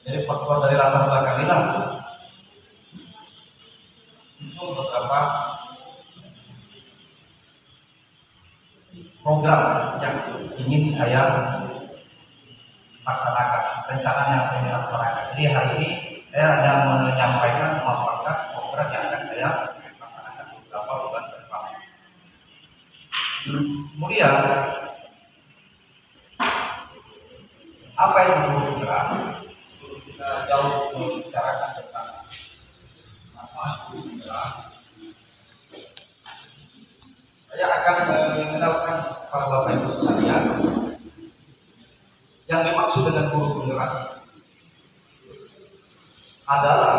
Jadi faktor dari latar belakang inilah muncul beberapa program yang ingin saya laksanakan, rencananya saya laksanakan. Jadi hari ini saya hanya menyampaikan memaparkan program yang akan saya laksanakan beberapa bulan ke depan. Kemudian apa yang perlu bergerak? Kita jauh membicarakan tentang manfaat bergerak. Saya akan mengenalkan para bapak ibu sekalian yang dimaksud dengan guru penggerak adalah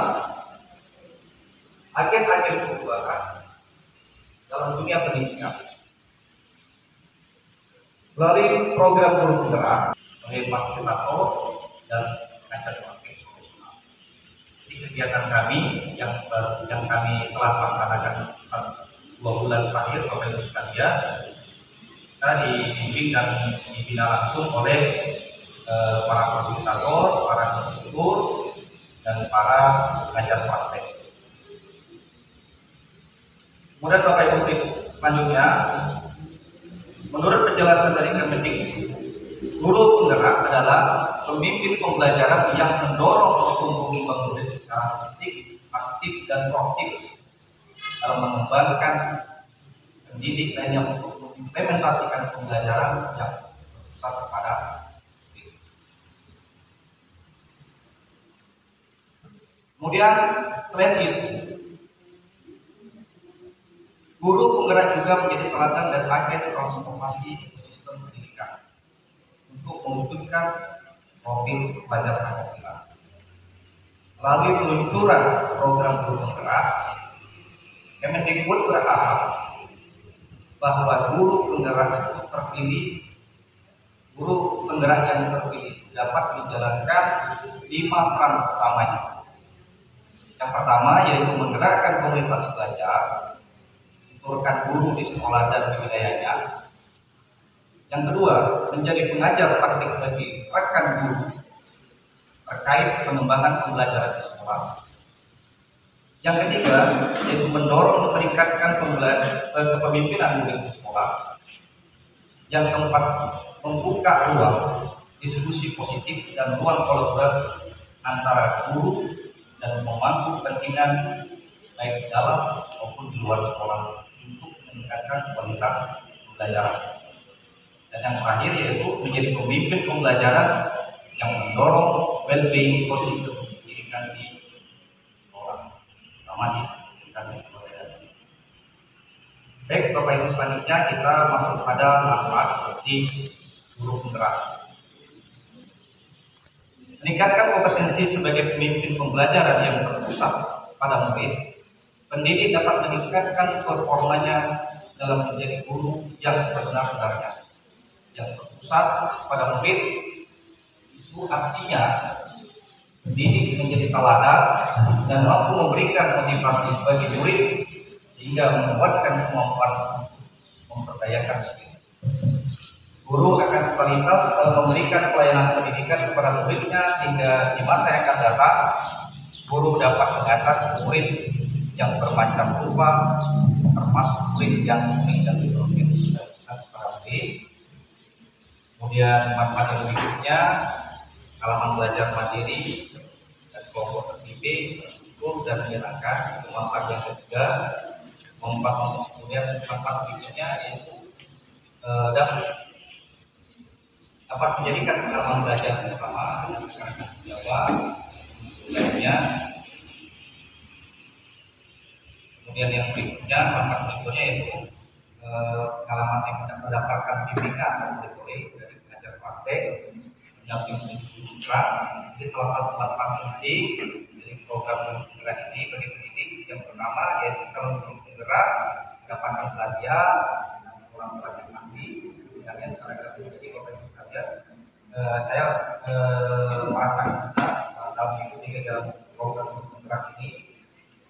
agen-agen perubahan dalam dunia pendidikan. Melalui program guru penggerak oleh fasilitator dan pengajar praktik profesional. Jadi kegiatan kami yang kami telah laksanakan 2 bulan terakhir, Bapak Ibu sekalian, kita dibimbing dan dibina langsung oleh para fasilitator, para instruktur, dan para pengajar praktek. Kemudian Bapak Ibu selanjutnya, menurut penjelasan dari Kemendikbud, guru penggerak adalah pemimpin pembelajaran yang mendorong pertumbuhan pembangunan secara aktif dan proaktif dalam mengembangkan pendidik dan yang mengimplementasikan pembelajaran yang berpusat kepada diri. Kemudian selain itu, guru penggerak juga menjadi teladan dan agen transformasi ekosistem pendidikan untuk mewujudkan profil pelajar Pancasila. Melalui peluncuran program guru penggerak, Kemendikbud berharap bahwa guru penggerak yang terpilih dapat menjalankan 5 peran utamanya. Yang pertama yaitu menggerakkan komunitas belajar, menurunkan guru di sekolah dan di wilayahnya. Yang kedua, menjadi pengajar praktik bagi rekan guru terkait pengembangan pembelajaran di sekolah. Yang ketiga, yaitu mendorong meningkatkan kepemimpinan murid di sekolah. Yang keempat, membuka ruang diskusi positif dan ruang kolaborasi antara guru dan pemangku kepentingan baik di dalam maupun di luar sekolah untuk meningkatkan kualitas pembelajaran. Dan yang terakhir yaitu menjadi pemimpin pembelajaran yang mendorong well-being ekosistem pendidikan di sekolah, terutama di pendidikan pembelajaran. Baik Bapak Ibu, selanjutnya kita masuk pada manfaat seperti guru penggerak. Meningkatkan kompetensi sebagai pemimpin pembelajaran yang berpusat pada murid, pendidik dapat meningkatkan performanya dalam menjadi guru yang sebenar-benarnya, yang berpusat pada murid. Itu artinya pendidik menjadi teladan dan mampu memberikan motivasi bagi murid sehingga menguatkan kemampuan memperdayakan diri. Guru akan kualitas memberikan pelayanan pendidikan kepada muridnya sehingga di masa yang akan datang guru dapat mengatasi murid yang bermacam rupa, termasuk murid yang unik dan heterogen. Kemudian manfaat yang berikutnya, halaman belajar mandiri dan kelompok terbimbing terstruktur dan menyenangkan. Itu manfaat yang ketiga. Kemudian manfaat berikutnya yaitu dapat menjadikan halaman belajar bersama dengan masyarakat Jawa lainnya. Kemudian yang berikutnya, manfaat berikutnya yaitu halaman yang mendapatkan bimbingan dari pengajar praktek, mendampingi putra. Jadi salah satu manfaat penting dari program penggerak ini bagi pendidik yang pertama yaitu kalau penggerak mendapatkan saja orang pelajar nanti dan yang saya kritisi oleh sekalian, saya merasakan juga dalam mengikuti dalam program penggerak ini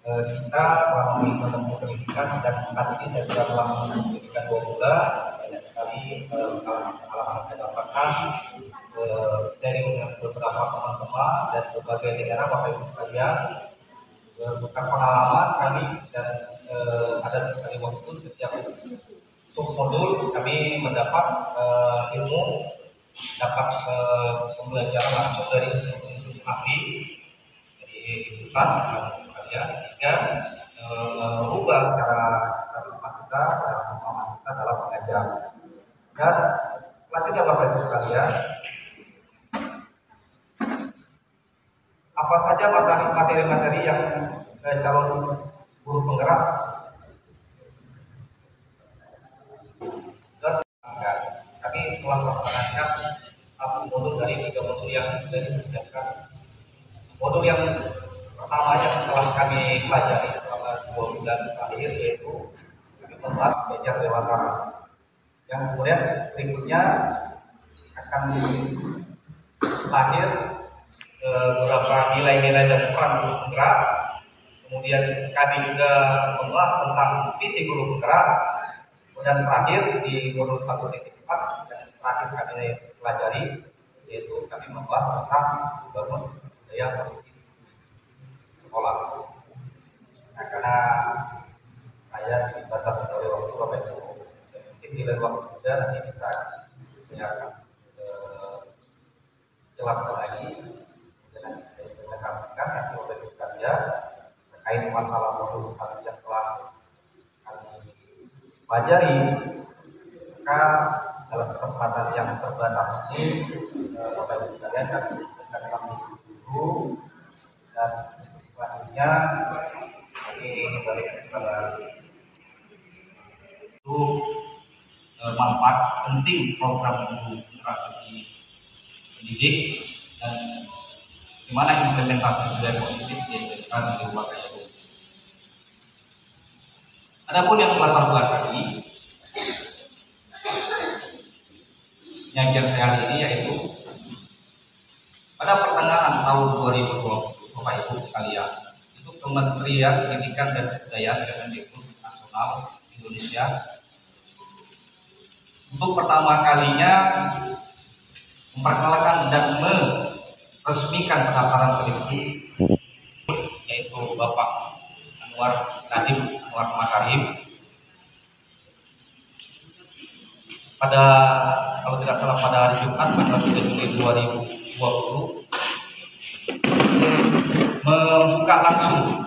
kita melalui menempuh pendidikan dan saat ini saya sudah melakukan pendidikan 2 bulan, banyak sekali pengalaman saya dapatkan dari beberapa teman-teman dan berbagai negara Bapak Ibu sekalian. Berkat pengalaman kami dan ada sekali waktu setiap submodul kami mendapat ilmu, dapat pembelajaran langsung dari institusi ahli dari insan sekalian, sehingga merubah cara kita, cara pemahaman kita dalam mengajar. Dan selanjutnya Bapak Ibu sekalian, apa saja materi-materi yang calon guru penggerak dan kami telah melaksanakan satu modul dari 3 modul yang sudah dikerjakan. Modul yang pertama yang telah kami pelajari selama 2 bulan terakhir yaitu kami membahas belajar dewasa. Yang kemudian berikutnya akan lahir beberapa nilai-nilai dan peran guru penggerak. Kemudian kami juga membahas tentang visi guru penggerak. Dan terakhir di modul 1.4 dan terakhir kami pelajari yaitu kami membahas tentang membangun budaya positif sekolah. Nah, karena saya dibatasi oleh waktu Bapak Ibu, mungkin di lain waktu juga nanti kita akan jelaskan lagi. Saya sampaikan nanti Bapak Ibu sekalian terkait masalah modul yang telah kami pelajari. Maka dalam kesempatan yang terbatas ini Bapak Ibu sekalian kami guru dan selanjutnya kami kembali kepada itu manfaat penting program guru bagi pendidik dan gimana implementasi budaya positif diajarkan di luar itu. Adapun yang kelas 2 tadi, penyajian saya ini yaitu pada pertengahan tahun 2020 Bapak Ibu sekalian, itu Kementerian Pendidikan dan Kebudayaan Kemendikbud Nasional Indonesia untuk pertama kalinya memperkenalkan dan meresmikan pendaftaran seleksi yaitu Bapak Anwar Makarim pada, kalau tidak salah, pada hari Jumat tanggal 3 Juli 2020 membuka langsung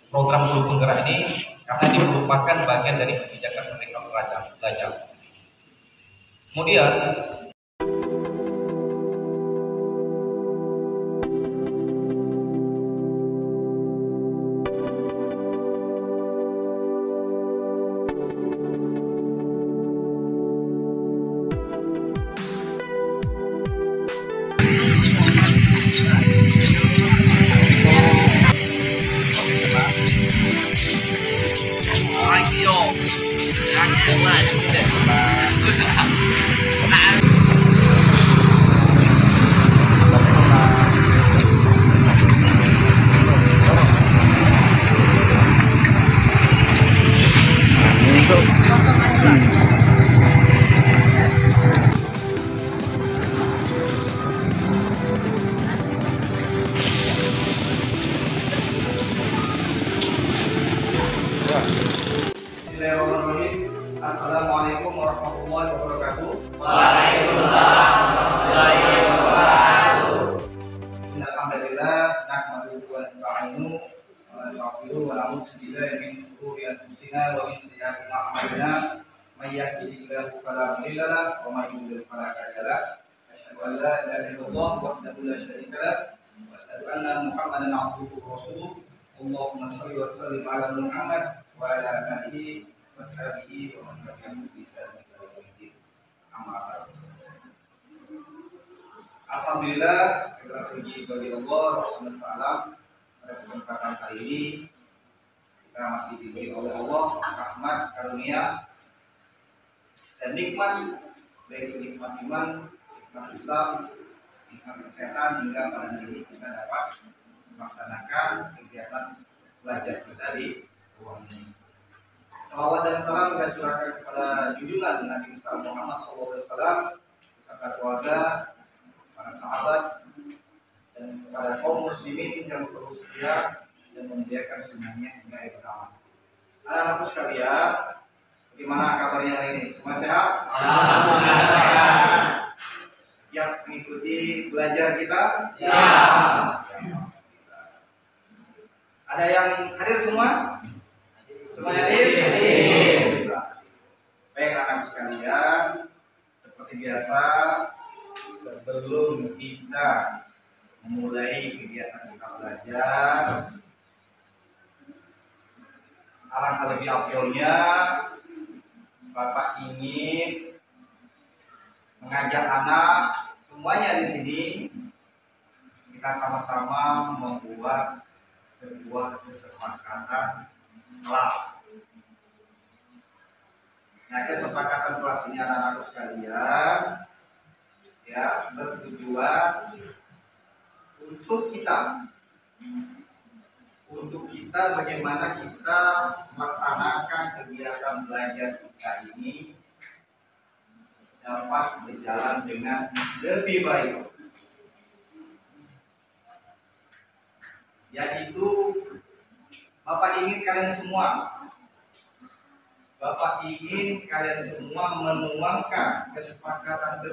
program guru penggerak ini karena ini merupakan bagian dari kebijakan Merdeka Belajar. Kemudian Assalamualaikum warahmatullahi wabarakatuh. Waalaikumsalam warahmatullahi wabarakatuh. Alhamdulillah, nahmaduhu wa nasta'inu wa nastaghfiruhu wa na'udzu billahi min shururi anfusina wa min sayyiati a'malina. May yahdihillahu fala mudilla lahu wa may yudlil fala hadiya lahu. Asyhadu an la ilaha illallah wahdahu la syarika lahu wa asyhadu anna Muhammadan 'abduhu wa rasuluh. Allahumma shalli wa sallim ala Muhammad wa ala alihi washabihi wa man tabi'ahum bi ihsan ila yaumil amma ba'd. Alhamdulillah, segala puji bagi Allah Subhanahu wa taala. Pada kesempatan kali ini kita masih diberi oleh Allah rahmat, karunia dan nikmat, baik nikmat iman, nikmat Islam, nikmat kesehatan, hingga pada hari ini kita dapat melaksanakan kegiatan belajar kita di ruang ini. Salawat dan salam kita curahkan kepada junjungan Nabi besar Muhammad SAW beserta keluarga, para para sahabat, dan kepada kaum muslimin yang selalu setia dan memuliakan sunnahnya hingga akhir zaman. Anak-anakku sekalian, bagaimana kabarnya hari ini? Semua sehat? Alhamdulillah. Siap mengikuti belajar kita? Siap. Ada yang hadir semua? Semuanya hadir? Baik anak-anak sekalian, seperti biasa, sebelum kita memulai kegiatan kita belajar, alangkah lebih afdolnya Bapak ingin mengajak anak semuanya di sini kita sama-sama membuat sebuah kesepakatan kelas. Nah, kesepakatan kelas ini anak-anak sekalian ya bertujuan untuk kita bagaimana kita melaksanakan kegiatan belajar kita ini dapat berjalan dengan lebih baik. Yaitu Bapak ingin kalian semua menuangkan kesepakatan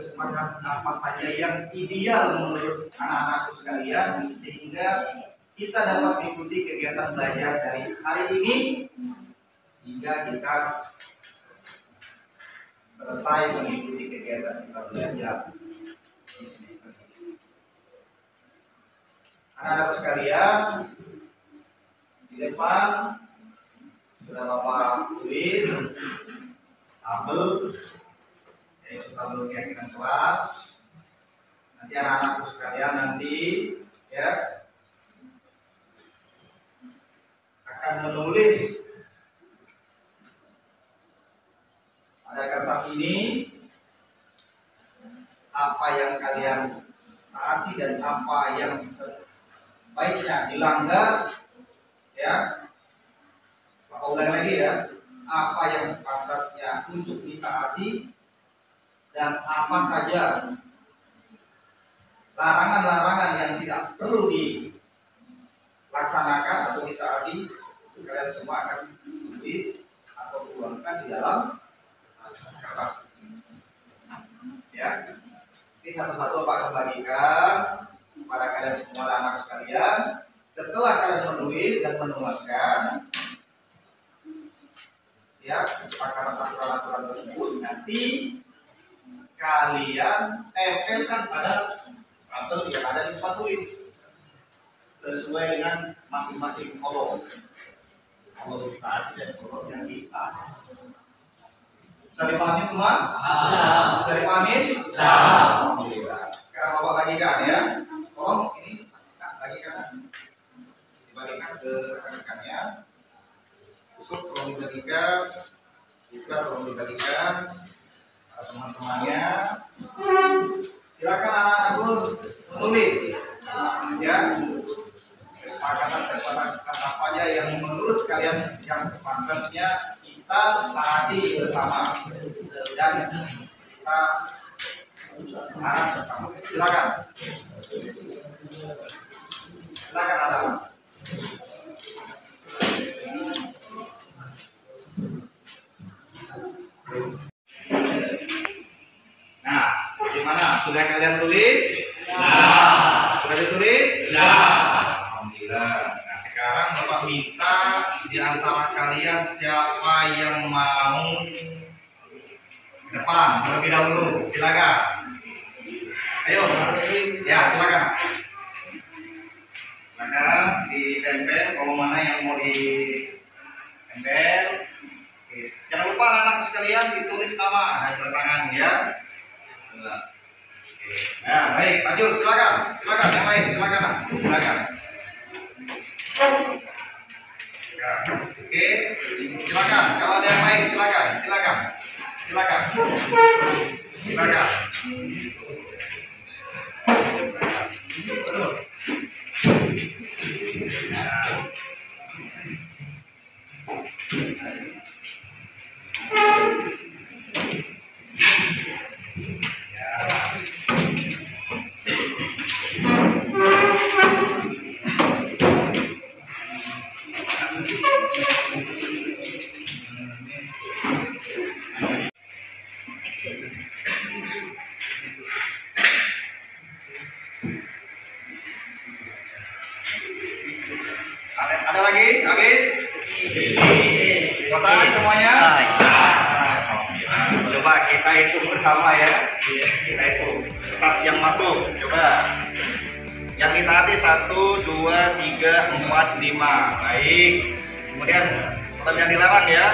apa saja yang ideal menurut anak-anakku sekalian, sehingga kita dapat mengikuti kegiatan belajar dari hari ini hingga kita selesai mengikuti kegiatan kita belajar di semester ini. Anak-anakku sekalian, di depan sudah Bapak tulis tabel, yaitu tabel keyakinan kelas. Nanti anak-anakku sekalian ya akan menulis pada kertas ini apa yang kalian taati dan apa yang sebaiknya dilanggar, ya. Bapak ulang lagi ya, apa yang sepantasnya untuk ditaati dan apa saja larangan-larangan yang tidak perlu dilaksanakan atau ditaati. Kalian semua akan tulis atau tuangkan di dalam kertas ya. Ini satu-satu Bapak akan bagikan kepada kalian semua anak sekalian. Setelah kalian menulis dan menuangkan ya kesepakatan aturan-aturan tersebut, nanti kalian tempelkan pada tabel yang ada di tempat tulis sesuai dengan masing-masing kolom tadi dan kolom yang kita. Bisa dipahami semua? Bisa dipahami? Alhamdulillah. Sekarang Bapak bagikan ya. Tolong ini bagikan, dibagikan ke rekan-rekannya. Usut tolong dibagikan, juga tolong dibagikan teman-temannya. Silakan anak-anakku menulis ya kesepakatan apa aja yang menurut kalian yang sepantasnya kita taati bersama dan kita anak bersama. Silakan anak. Nah, gimana? Sudah kalian tulis? Sudah ditulis? Alhamdulillah. Nah, sekarang Bapak minta di antara kalian siapa yang mau ke depan terlebih dahulu. Silakan. Ayo. Ya, silakan. Silakan ditempel kalau mana yang mau ditempel. Jangan lupa anak-anak sekalian ditulis nama dan tangan ya. Nah, baik, lanjut silakan yang lain silakan. Ya, oke, silakan. Kalau ada yang lain silakan. hitung bersama ya. Kita hitung tas yang masuk. Coba. Yang ditaati 1, 2, 3, 4, 5. Baik. Kemudian total yang dilarang ya.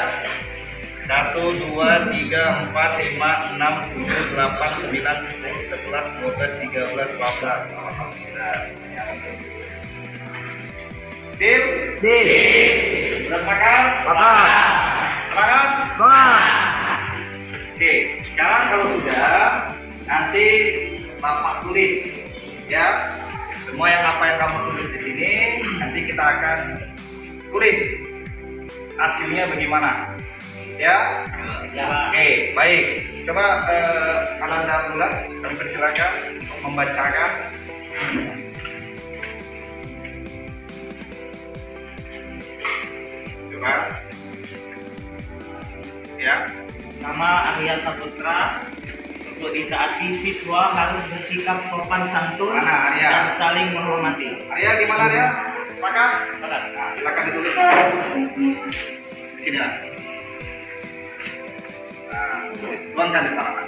1, 2, 3, 4, 5, 6, 7, 8, 9, 10, 11, 12, 13, 14. Alhamdulillah. Tim? Sudah sepakat? Sepakat? Oke, sekarang kalau sudah, nanti Bapak tulis ya. Semua apa yang kamu tulis di sini, nanti kita akan tulis hasilnya bagaimana. Ya? Oke, baik. Coba Ananda Abdullah, kami persilakan membacakan. Coba. Ya. Nama Arya Saputra. Untuk ditaati, siswa harus bersikap sopan santun Mana, Arya? dan saling menghormati. Arya gimana Arya? Sepakat? Sepakat. Nah, silakan ditulis. Di sini lah. Nah, tuangkan di sana.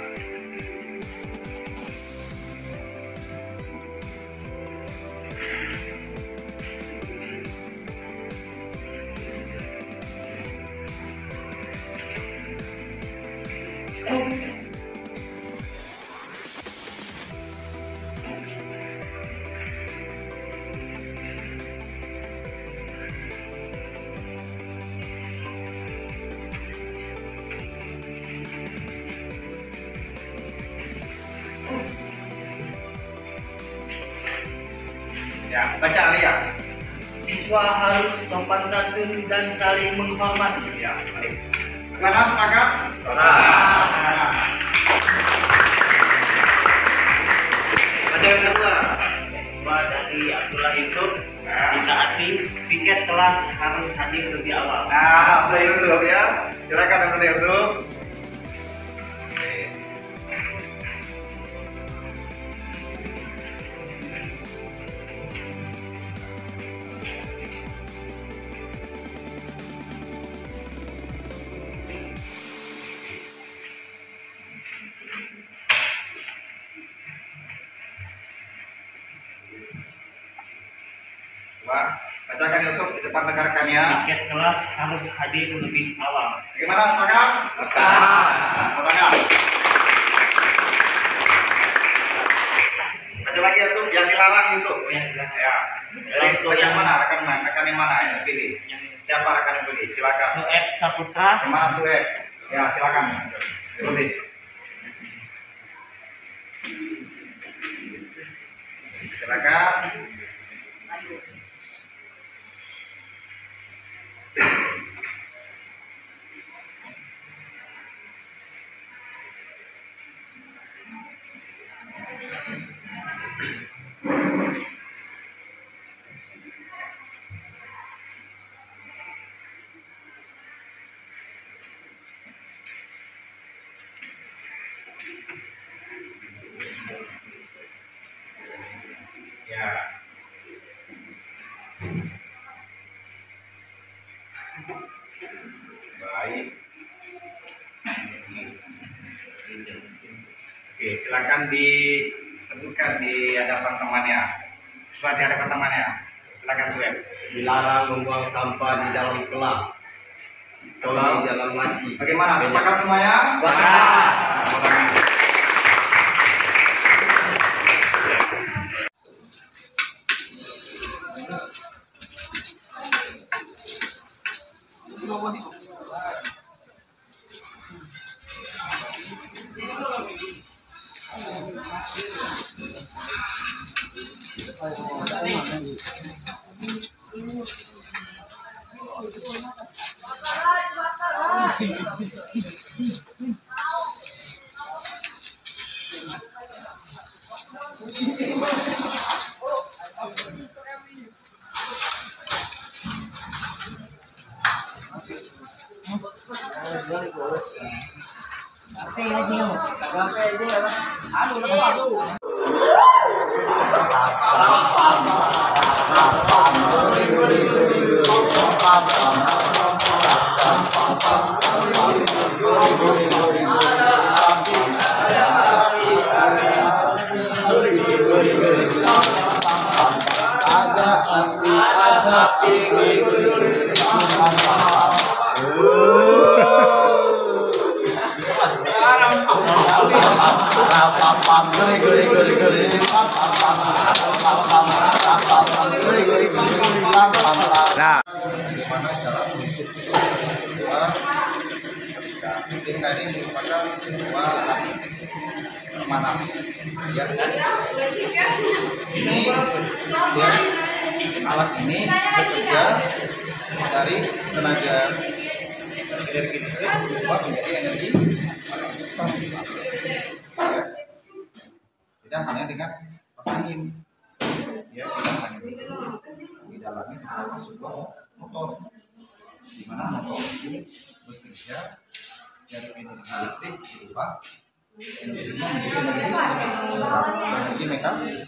Ya, baca Arya. Siswa harus sopan santun dan saling menghormati. Ya, baik. Mana sepakat? Sepakat. Baca yang kedua. Dua dari Abdullah Yusuf. Ditaati, piket kelas harus hadir lebih awal. Nah, Abdullah Yusuf ya. Silakan Abdullah Yusuf. Bacakan Yusuf di depan rekan-rekannya. Piket kelas harus hadir lebih awal. Bagaimana, sepakat? Sepakat. Baca lagi Yusuf, yang dilarang Yusuf. Ya, silakan. Ya. Untuk Yang mana? Rekan yang mana yang dipilih? Siapa rekan yang pilih? Silakan. Sueb Saputra. Yang mana Sueb? Ya, silakan. Tulis. Silakan. Ya. Baik. Oke, silakan disebutkan di hadapan temannya. Sudah di hadapan temannya. Silakan Sueb. Dilarang membuang sampah di dalam kelas atau di dalam laci. Bagaimana? Sepakat semuanya? Sepakat. Sepakat. Nah, bagaimana cara menuntut bahwa ketika tadi merupakan sebuah pemanas ya. Ini ya, alat ini bekerja dari tenaga energi listrik berubah menjadi energi ya. Tidak hanya dengan pasangin ya, dipasangin di dalamnya terdapat sebuah motor di mana motor itu bekerja dari energi listrik berubah energinya menjadi energi mekanik.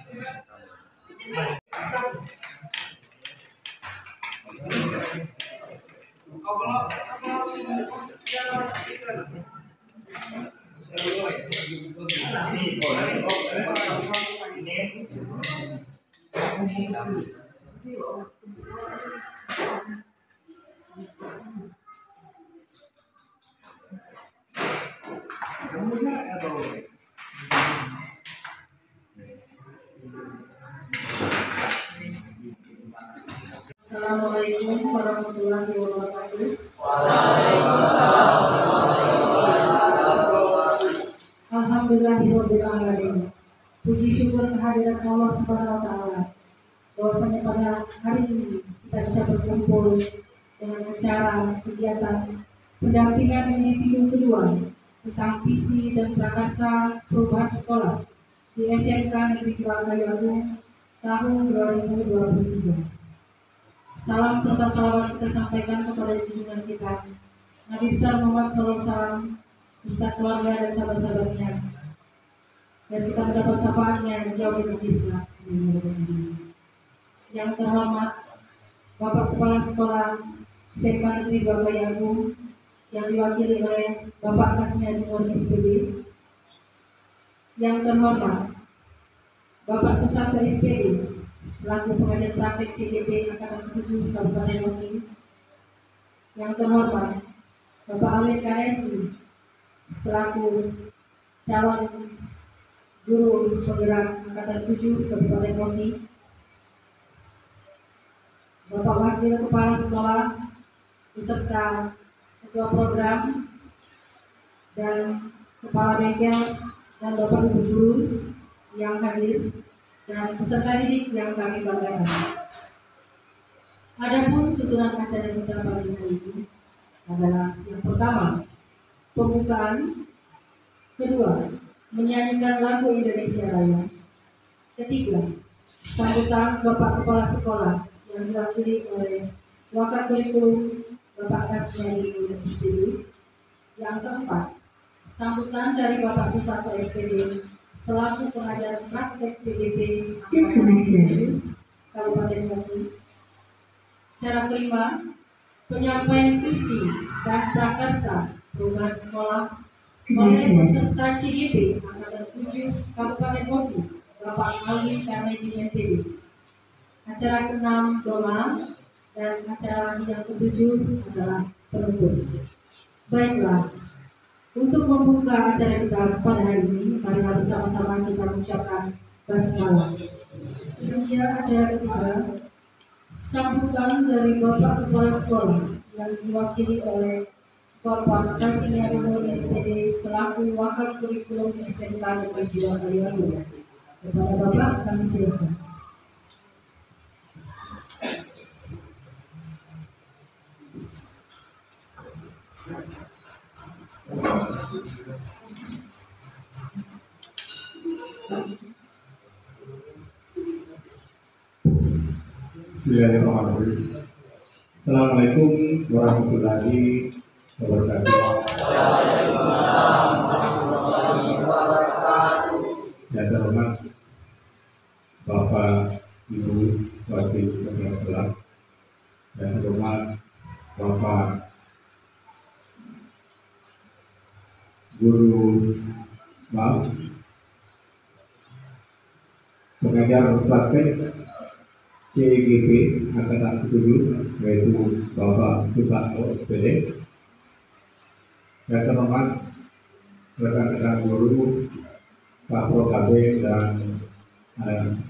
Assalamualaikum warahmatullahi wabarakatuh. Alhamdulillahirabbil alamin. Puji syukur kehadirat Allah Subhanahu wa taala. Bahwasanya pada hari ini kita bisa berkumpul dengan acara kegiatan pendampingan individu kedua tentang visi dan prakarsa perubahan sekolah di SMK Negeri 2 Kayu Agung tahun 2023. Salam serta salawat kita sampaikan kepada junjungan kita Nabi besar Muhammad SAW beserta keluarga dan sahabat-sahabatnya, dan kita mendapat syafaatnya yang jauh lebih tinggi. Yang terhormat Bapak Kepala Sekolah SMK Negeri 2 Kayu Agung yang diwakili oleh Bapak Kasmiadi Nur SPD. Yang terhormat Bapak Susanto SPD selaku pengajar praktek CDP Angkatan 7 Kabupaten Bogor. Yang terhormat Bapak Amin KSI selaku calon guru penggerak Angkatan 7 Kabupaten Bogor. Bapak Wakil Kepala Sekolah beserta Ketua Program dan Kepala Bengkel dan Bapak Ibu Guru yang hadir dan peserta didik yang kami banggakan. Adapun susunan acara kita pagi hari ini adalah yang pertama, pembukaan; kedua, menyanyikan lagu Indonesia Raya; ketiga, sambutan Bapak Kepala Sekolah yang diwakili oleh Wakakurikulum Bapak Kasmiadi Nur SPD; yang keempat, sambutan dari Bapak Susanto SPD selaku pengajar praktek CDP Angkatan 7 Kabupaten Bogor. Cara kelima, penyampaian visi dan prakarsa perubahan sekolah oleh peserta CDP Angkatan 7 Kabupaten Bogor, Bapak Alwi Karneji MPD. Acara ke-6 doa dan acara yang ke-7 adalah penutup. Baiklah, untuk membuka acara kita pada hari ini, mari bersama-sama kita mengucapkan basmalah. Selanjutnya acara ketiga, sambutan dari Bapak Kepala Sekolah yang diwakili oleh Bapak Kasmiadi Nur SPD selaku Wakil Kurikulum SMK Negeri 2 Kayu Agung. Kepada Bapak kami silakan. Bismillahirrahmanirrahim. Assalamualaikum warahmatullahi wabarakatuh. Yang terhormat Bapak Ibu Wakil Kepala Sekolah, yang terhormat Bapak Guru pengajar praktek CGP Angkatan 7, yaitu Bapak Susanto SPD. Yang terhormat rekan-rekan guru, Pak Pro KB dan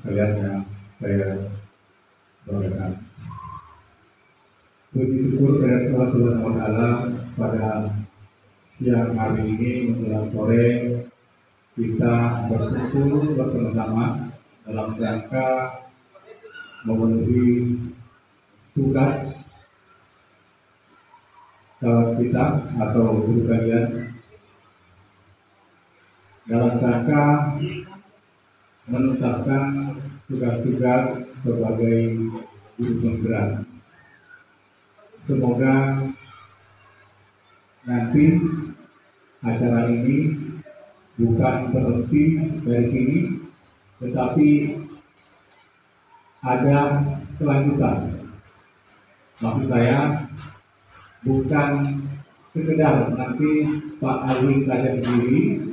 kalian yang saya banggakan. Puji syukur kepada Allah Subhanahu wa Ta'ala pada siang hari ini menjelang sore kita berkumpul bersama-sama dalam rangka memenuhi tugas kawan kita atau guru kalian dalam rangka menetapkan tugas-tugas sebagai guru penggerak. Semoga nanti acara ini bukan berhenti dari sini, tetapi ada kelanjutan. Maksud saya bukan sekedar nanti Pak Alwin saja sendiri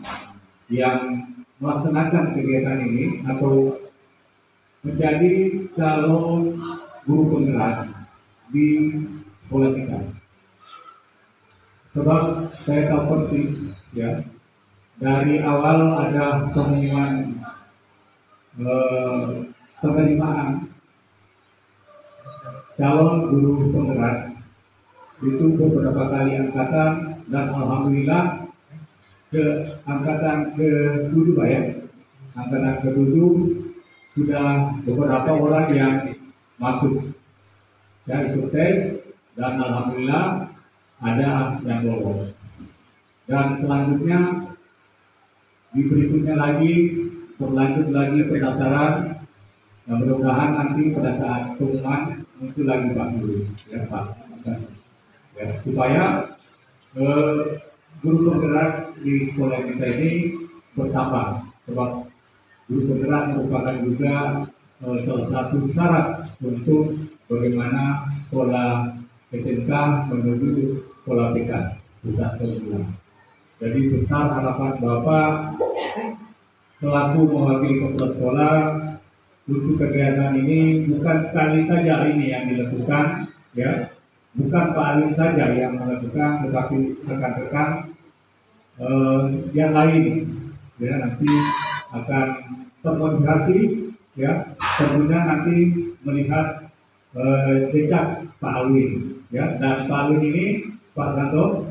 yang melaksanakan kegiatan ini atau menjadi calon guru penggerak di sekolah kita. Sebab saya tahu persis ya, dari awal ada pengumuman penerimaan calon guru penggerak itu beberapa kali angkatan, dan alhamdulillah ke angkatan ke-7 ya. Angkatan ke-7 sudah beberapa orang yang masuk ya, ikut tes, dan alhamdulillah ada yang lolos. Dan selanjutnya di berikutnya lagi berlanjut lagi pendaftaran. Nah, mudah-mudahan nanti pada saat pengumuman muncul lagi Pak Guru ya Pak ya, supaya guru penggerak di sekolah kita ini bertambah. Sebab guru penggerak merupakan juga salah satu syarat untuk bagaimana sekolah SMK menuju sekolah TK pusat perguruan. Jadi besar harapan Bapak selaku mewakili kepala sekolah untuk kegiatan ini bukan sekali saja ini yang dilakukan ya, bukan Pak Alwin saja yang melakukan, tetapi rekan-rekan yang lain ya nanti akan termotivasi ya, tentunya nanti melihat jejak Pak Alwin ya, dan Pak Alwin ini Pak Santo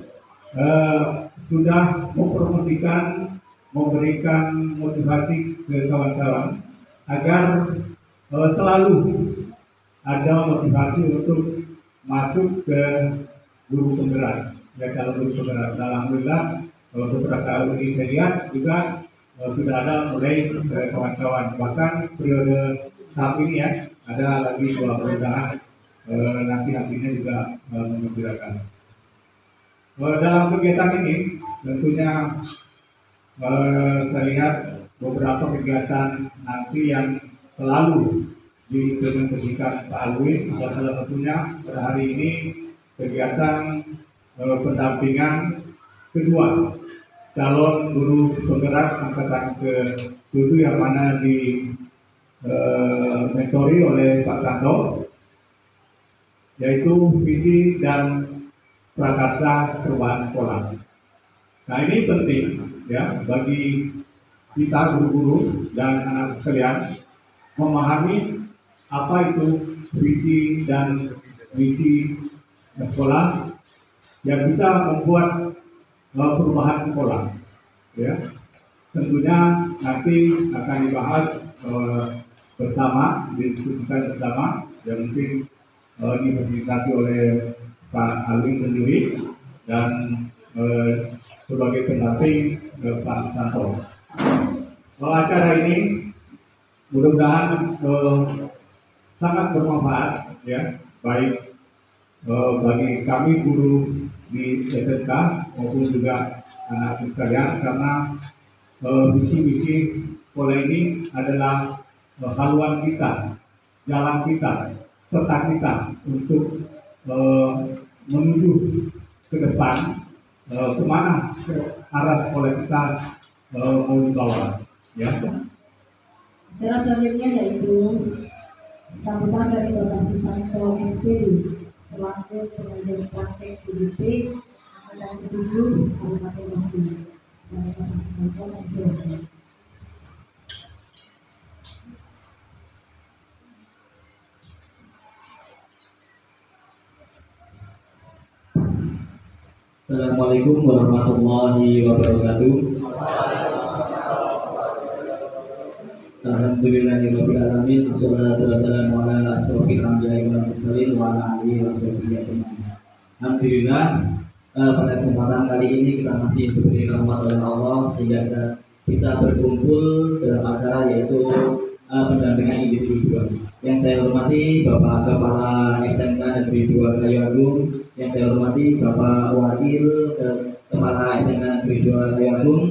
sudah mempromosikan, memberikan motivasi ke kawan-kawan agar selalu ada motivasi untuk masuk ke guru penggerak ya, kalau guru penggerak. Alhamdulillah beberapa kali ini saya lihat juga sudah ada mulai kawan-kawan, bahkan periode saat ini ya ada lagi 2 perusahaan nanti nantinya juga mengembirakan. Dalam kegiatan ini tentunya saya lihat beberapa kegiatan nanti yang selalu diimplementasikan Pak Alwin. Salah satunya pada hari ini kegiatan pendampingan kedua calon guru penggerak angkatan ke-7 yang mana di mentori oleh Pak Santo, yaitu visi dan prakarsa perubahan sekolah. Nah ini penting ya bagi kita guru-guru dan anak sekalian memahami apa itu visi dan misi sekolah yang bisa membuat perubahan sekolah ya. Tentunya nanti akan dibahas bersama, didiskusikan bersama, yang mungkin difasilitasi oleh Pak Alwin sendiri dan sebagai pendamping Pak Santo. Acara ini mudah-mudahan sangat bermanfaat ya, baik bagi kami guru di SMK maupun juga anak sekalian, karena visi-misi sekolah ini adalah haluan kita, jalan kita, serta kita untuk menuju ke depan kemana arah sekolah kita mau dibawa ya. Cara selanjutnya yaitu Sambutan dari Bapak Susanto SPD selaku pengajar praktek CDP angkatan ke-7 Kabupaten Batu. Bapak Susanto silakan. Assalamualaikum warahmatullahi wabarakatuh. Alhamdulillahirabbil alamin. Wassalatu wassalamu ala asyrofil anbiya'i wal mursalin wa ala alihi washabbihi ajmain. Alhamdulillah, pada kesempatan kali ini kita masih diberi rahmat oleh Allah sehingga kita bisa berkumpul dalam acara yaitu pendampingan individual. Yang saya hormati Bapak Kepala SMK Negeri 2 Kayu Agung, yang saya hormati Bapak Wakil Kepala SMK Negeri 2 Kayu Agung,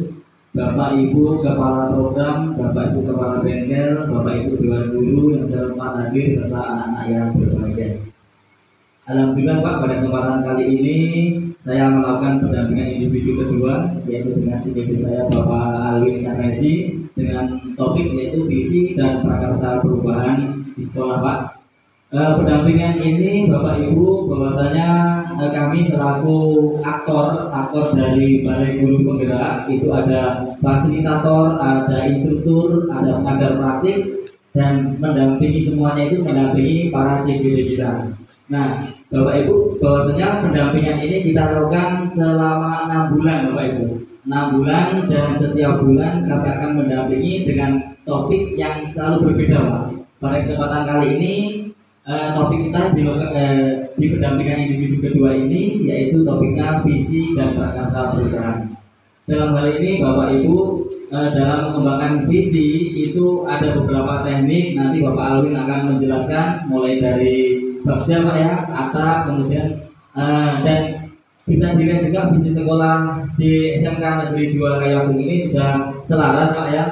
Bapak Ibu Kepala Program, Bapak Ibu Kepala Bengkel, Bapak Ibu Dewan Guru yang saya hormati hadir serta anak-anak yang berbahagia. Alhamdulillah Pak, pada kesempatan kali ini saya melakukan pendampingan individu kedua yaitu dengan CDP saya Bapak Alwin Karneji dengan topik yaitu visi dan prakarsa perubahan di sekolah Pak. Pendampingan ini Bapak Ibu bahwasanya kami selaku aktor dari Balai Guru Penggerak itu ada fasilitator, ada instruktur, ada pengajar praktik dan mendampingi semuanya itu mendampingi para CGD kita. Nah, Bapak Ibu, bahwasanya pendampingan ini kita lakukan selama 6 bulan Bapak Ibu. 6 bulan dan setiap bulan kami akan mendampingi dengan topik yang selalu berbeda Pak. Pada kesempatan kali ini topik kita di pendampingan individu kedua ini yaitu topiknya visi dan prakarsa perubahan. Dalam hal ini Bapak Ibu dalam mengembangkan visi itu ada beberapa teknik, nanti Bapak Alwin akan menjelaskan mulai dari bagja Pak ya, atap, kemudian dan bisa dilihat juga visi sekolah di SMK Negeri 2 Kayu Agung ini sudah selaras Pak ya,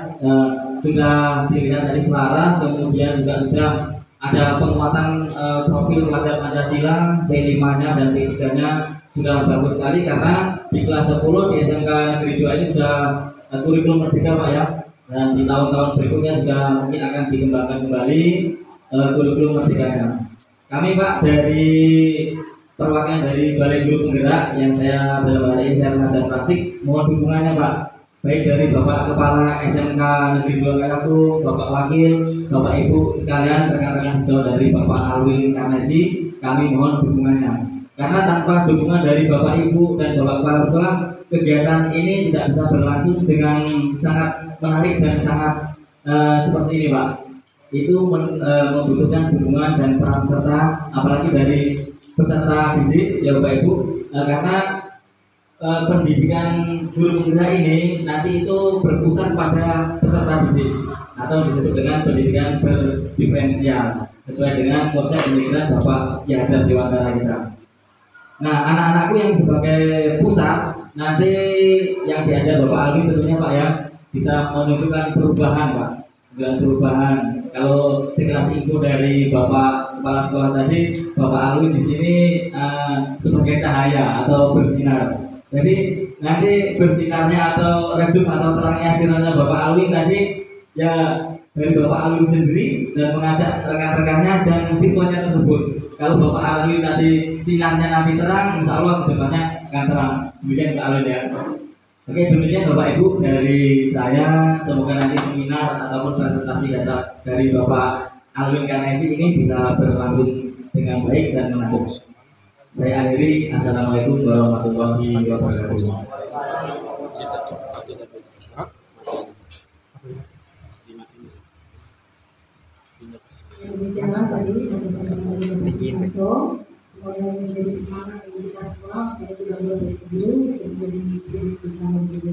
sudah dilihat dari selaras, kemudian juga sudah ada penguatan profil pelajar Pancasila P5-nya dan P3-nya sudah bagus sekali karena di kelas 10 di SMK Negeri 2 ini sudah kurikulum merdeka Pak ya, dan di tahun-tahun berikutnya juga mungkin akan dikembangkan kembali kurikulum merdekanya. Kami Pak dari perwakilan dari Balai Guru Penggerak yang saya dalam hal ini saya mengajar praktik, mohon dukungannya Pak, baik dari Bapak Kepala SMK Negeri 2 Kayu Agung, Bapak Wakil, Bapak Ibu sekalian, rekan-rekan sejauh dari Bapak Alwin Karneji, kami mohon dukungannya. Karena tanpa dukungan dari Bapak Ibu dan Bapak Kepala Sekolah, kegiatan ini tidak bisa berlangsung dengan sangat menarik dan sangat seperti ini Pak. Itu membutuhkan dukungan dan peran serta apalagi dari peserta didik ya Bapak Ibu, karena pendidikan guru penggerak ini nanti itu berpusat pada peserta didik atau disebut dengan pendidikan berdiferensial sesuai dengan konsep pemikiran Bapak Ki Hajar Dewantara kita. Nah, anak-anakku yang sebagai pusat nanti yang diajar Bapak Alwin tentunya Pak ya bisa menunjukkan perubahan Pak, dengan perubahan. Kalau sekelas info dari Bapak Kepala Sekolah tadi, Bapak Alwin di sini sebagai cahaya atau bersinar. Jadi nanti bersinarnya atau redup atau terangnya sinarnya Bapak Alwin tadi ya dari Bapak Alwin sendiri dan mengajak rekan-rekannya dan siswanya tersebut. Kalau Bapak Alwin tadi sinarnya nanti terang, insya Allah kedepannya akan terang. Demikian Pak Alwin ya. Oke, demikian Bapak Ibu dari saya. Semoga nanti seminar ataupun presentasi data dari Bapak Alwin Karneji ini bisa berlangsung dengan baik dan menakjubkan. Saya akhiri. Assalamualaikum warahmatullahi wabarakatuh. Demikianlah tadi yang menjadi semangat bagi kita semua, yaitu belajar dari guru dan menjadi ciri bersama guru.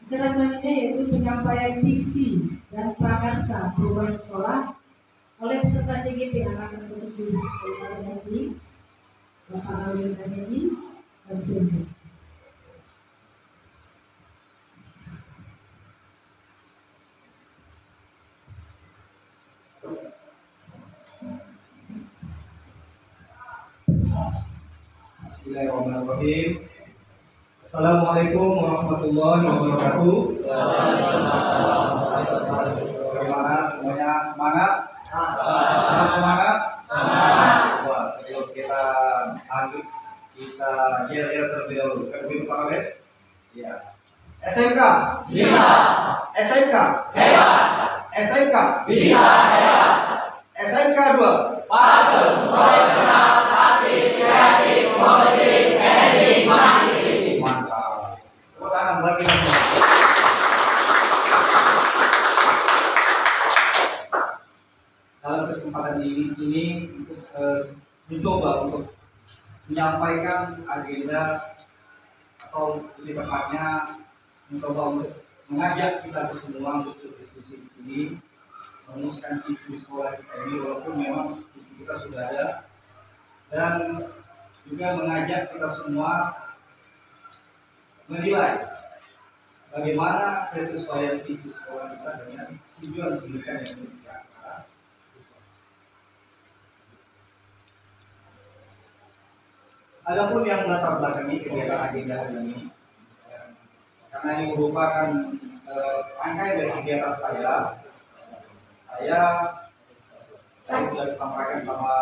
Acara selanjutnya yaitu penyampaian visi dan prakarsa perubahan sekolah oleh peserta CGP angkatan ke-7 Kabupaten Batu, Bapak Alwin Karneji, dan Sumber. Bismillahirrahmanirrahim. Assalamualaikum warahmatullahi wabarakatuh. Bagaimana semuanya, semangat? Semangat? Wah, sebelum kita lanjut, kita yel terlebih dahulu. Kan begitu Pak Kades? Iya. SMK bisa. SMK hebat. SMK bisa hebat. SMK 2 patuh, profesional, aktif, kreatif, kompetitif, energi, mandiri. Mantap. Tepuk tangan buat kita semua. Dalam kesempatan ini untuk mencoba untuk menyampaikan agenda atau lebih tepatnya mencoba untuk mengajak kita semua untuk berdiskusi di sini, merumuskan visi sekolah kita ini, walaupun memang visi kita sudah ada, dan juga mengajak kita semua menilai bagaimana kesesuaian visi sekolah kita dengan tujuan pendidikan yang diberikan. Adapun yang melatar belakangi kegiatan agenda hari ini, karena ini merupakan rangkaian dari kegiatan saya sudah disampaikan sama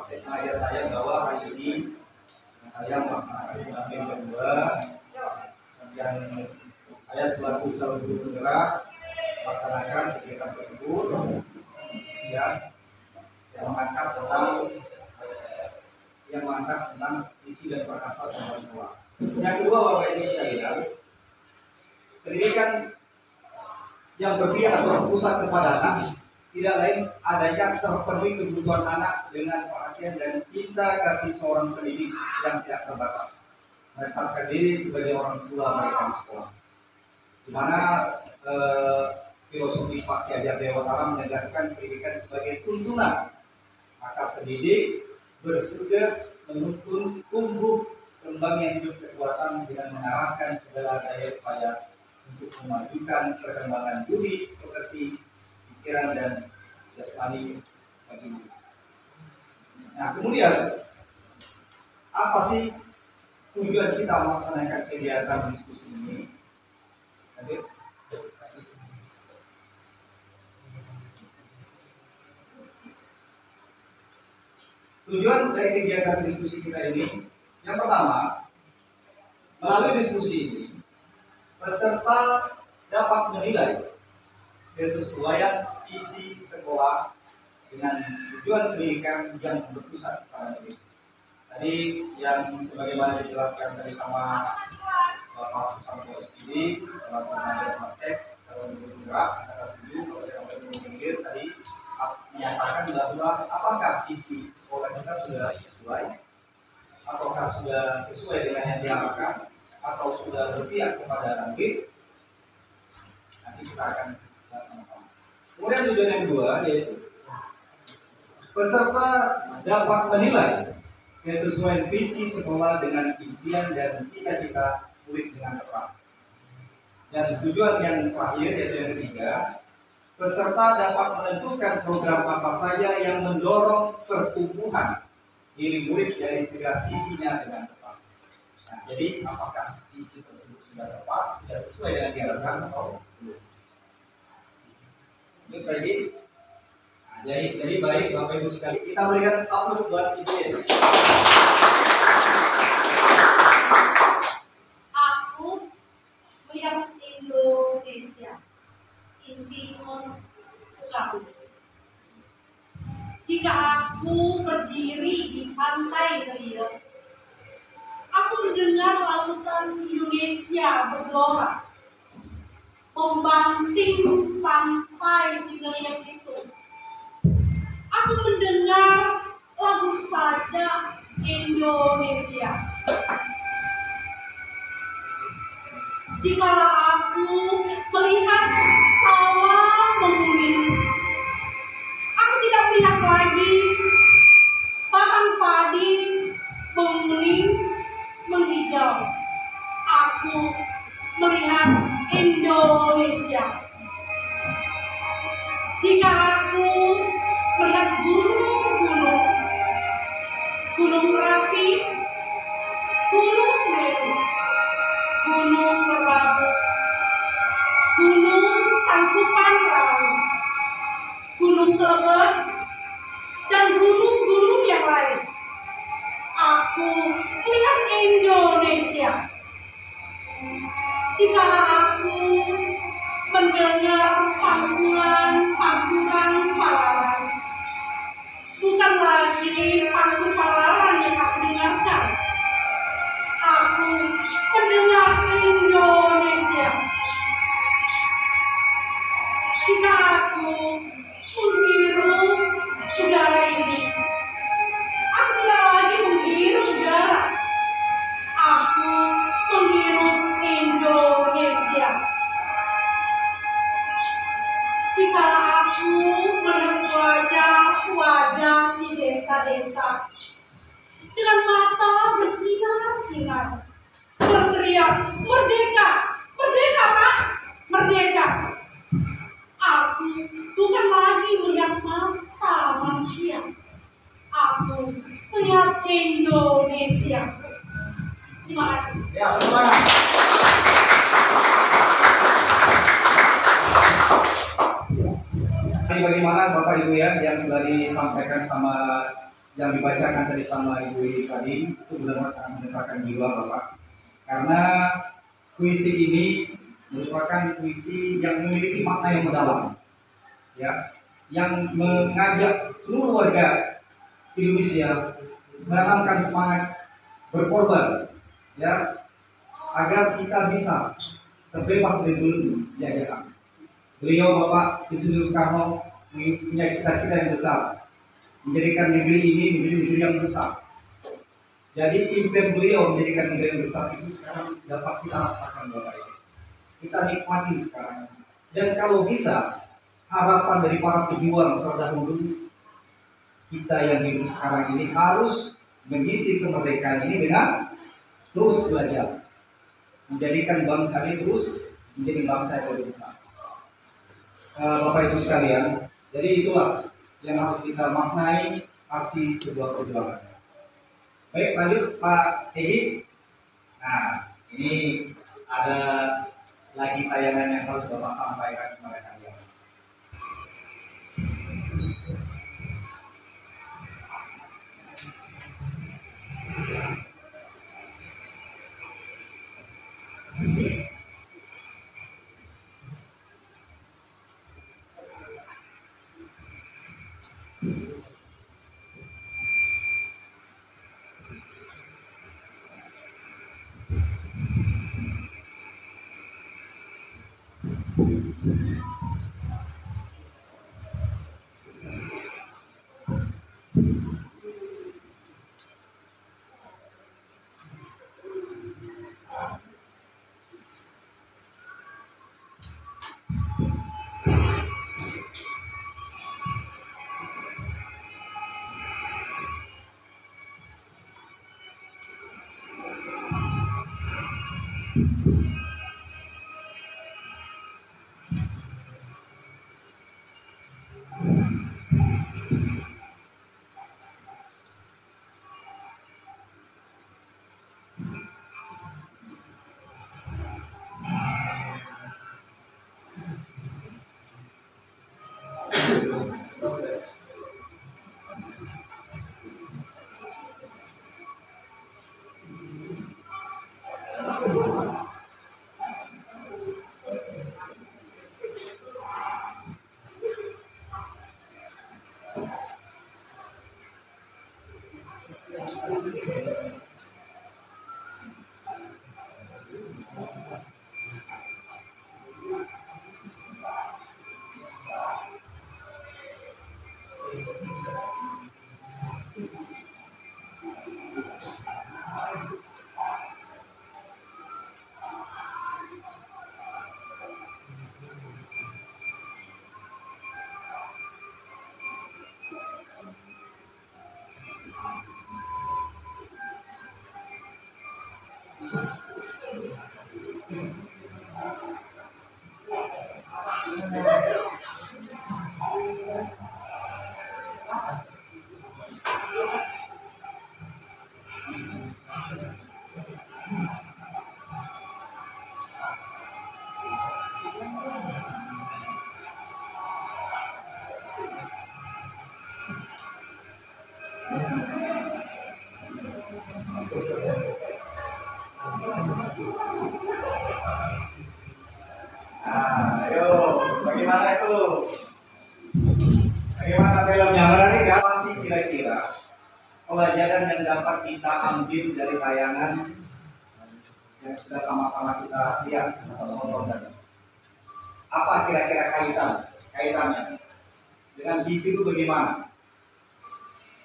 ayah saya bahwa hari ini saya melaksanakan pendampingan kedua, dan saya selaku calon guru penggerak melaksanakan kegiatan tersebut, ya, yang mengangkat tentang isi dan perasaan sekolah. Yang kedua, Bapak Ibu sekalian, pendidikan yang berpihak atau berpusat kepada anak tidak lain adanya terpenuhi kebutuhan anak dengan perhatian dan cinta kasih seorang pendidik yang tidak terbatas, menetapkan diri sebagai orang tua mereka di sekolah. Di mana filosofi Pak Ki Hajar Dewantara menegaskan pendidikan sebagai tuntunan, maka pendidik bertugas menuntun tumbuh kembangnya hidup kekuatan dengan mengarahkan segala daya upaya untuk memajukan perkembangan budi, pekerti, pikiran dan jasmani bagi. Nah, kemudian apa sih tujuan kita melaksanakan kegiatan diskusi ini? Tujuan dari kegiatan diskusi kita ini, yang pertama, melalui diskusi ini, peserta dapat menilai kesesuaian isi sekolah dengan tujuan pendidikan yang berpusat pada diri. Tadi yang sebagaimana dijelaskan tadi sama Bapak Susanto SPD, selaku manajer praktek, kalau bergerak, kata tujuh, kalau yang tadi menyatakan bahwa apakah isi sekolah kita sudah sesuai, ataukah sudah sesuai dengan yang diharapkan, atau sudah berpihak kepada nanti kita akan bahas sama-sama. Kemudian tujuan yang kedua yaitu peserta dapat menilai kesesuaian visi sekolah dengan impian dan cita-cita murid dengan tepat. Dan tujuan yang terakhir yaitu yang ketiga, peserta dapat menentukan program apa saja yang mendorong pertumbuhan diri murid dari segala sisinya dengan tepat. Nah, jadi apakah visi tersebut sudah tepat, sudah sesuai dengan diharapkan atau belum? Itu tadi. Jadi baik Bapak Ibu sekalian, kita berikan aplaus buat IPS. Aku melihat Indonesia, Insinyur Soekarno. Jika aku berdiri di pantai Riau, aku mendengar lautan Indonesia bergelora, membanting pantai di Riau itu. Aku mendengar lagu Sajak Indonesia. Jikalau aku melihat sawah menguning, aku tidak melihat lagi batang padi menguning menghijau. Aku melihat Indonesia. Jika aku melihat gunung-gunung, Gunung Merapi, Gunung Semeru, Gunung Merbabu, Gunung Gunung Kelebet, dan gunung-gunung yang lain. Aku melihat Indonesia. Jika aku mendengar pangkuran Palaran, bukan lagi pangkuran Palaran yang aku dengarkan. Aku mendengar Indonesia. Jika aku menghirup udara ini, aku tidak lagi menghirup udara. Aku menghirup Indonesia. Jika aku melihat wajah-wajah di desa-desa dengan mata bersinar-sinar, berteriak, "Merdeka! Merdeka, Pak! Merdeka!" Aku bukan lagi melihat mata manusia. Aku melihat Indonesia. Terima kasih. Ya, semangat. Ini bagaimana Bapak Ibu ya yang sudah disampaikan sama yang dibacakan tadi sama Ibu ini tadi itu benar-benar sangat mendekatkan jiwa Bapak. Karena puisi ini merupakan puisi yang memiliki makna yang mendalam, ya, yang mengajak seluruh warga Indonesia menanamkan semangat berkorban, ya, agar kita bisa terbebas dari dulu jajahan. Beliau Bapak Insinyur Soekarno punya cita-cita yang besar, menjadikan negeri ini menjadi negeri yang besar. Jadi impian beliau menjadikan negeri yang besar itu sekarang dapat kita rasakan Bapak Ibu. Kita nikmati sekarang. Dan kalau bisa, harapan dari para pejuang terdahulu, kita yang hidup sekarang ini harus mengisi kemerdekaan ini dengan terus belajar, menjadikan bangsa ini terus menjadi bangsa yang lebih besar. Bapak Ibu sekalian, jadi itulah yang harus kita maknai arti sebuah perjuangan. Baik, lanjut Pak Edi. Nah, ini ada lagi tayangan yang harus Bapak sampaikan kepada kalian. Nah, ayo, bagaimana itu? Bagaimana filmnya? Menarik nggak? Apa sih kira-kira pelajaran yang dapat kita ambil dari tayangan yang sudah sama-sama kita lihat atau tonton tadi? Apa kira-kira kaitannya dengan gizi itu bagaimana?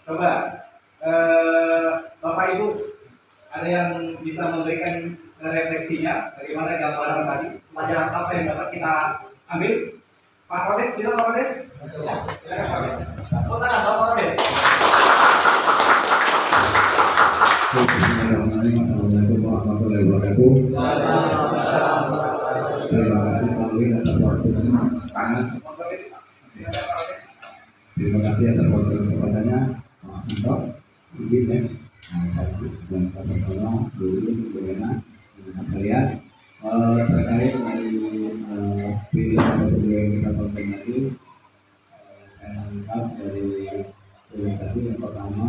Coba Bapak Ibu ada yang bisa memberikan refleksinya bagaimana gambaran tadi, pelajaran apa yang dapat kita ambil? Pak Rodes, bisa Pak Rodes? Silakan Pak Rodes. Saudara Bapak Rodes. Assalamualaikum warahmatullahi wabarakatuh. Terima kasih Pak Win atas waktunya sangat. Terima kasih atas waktu kesempatannya. Untuk izin ya. Dan sama-sama dulu bagaimana saya terkait dengan pilihan atau yang kita tonton tadi, saya melihat dari pilihan tadi yang pertama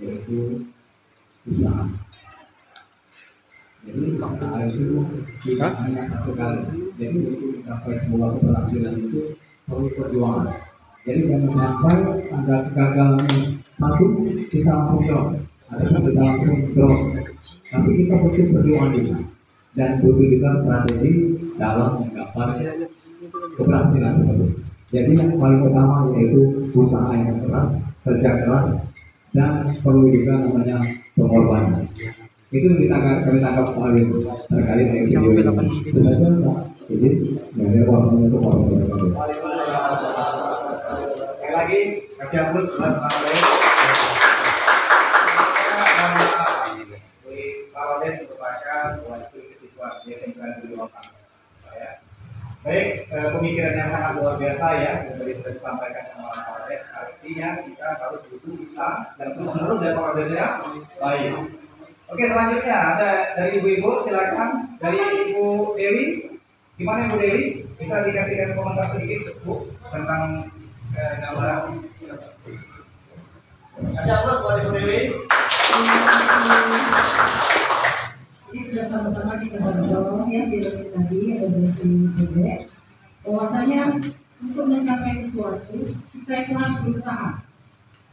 yaitu usaha. Jadi usaha itu tidak hanya satu kali. Jadi untuk mencapai sebuah keberhasilan itu perlu perjuangan. Jadi jangan sampai ada kegagalan satu kita langsung drop, ada kita langsung drop. Tapi kita butuh perjuangan juga dan butuh juga strategi dalam menggapai keberhasilan tersebut. Jadi yang paling utama yaitu usaha yang keras, kerja keras, dan perlu juga namanya pengorbanan. Itu bisa kami tangkap sekali terkait dengan video ini. Itu saja Pak. Jadi dari waktu untuk orang-orang. Sekali lagi kasih aplaus buat Pak Rodes. Pak Rodes merupakan wakil siswa SMK Negeri Lompang. Baik, pemikirannya sangat luar biasa ya, yang tadi sudah disampaikan sama Pak Rodes. Artinya kita harus butuh kita dan terus-menerus ya Pak Rodes ya. Baik. Oke, selanjutnya ada dari ibu-ibu, silakan. Dari Ibu Dewi, gimana Ibu Dewi? Bisa dikasihkan komentar sedikit Bu tentang gambaran. Kasih aplaus buat Ibu Dewi. Jadi sudah sama-sama kita berdoa ya di tadi ada project bahwasanya untuk mencapai sesuatu kita itu harus berusaha.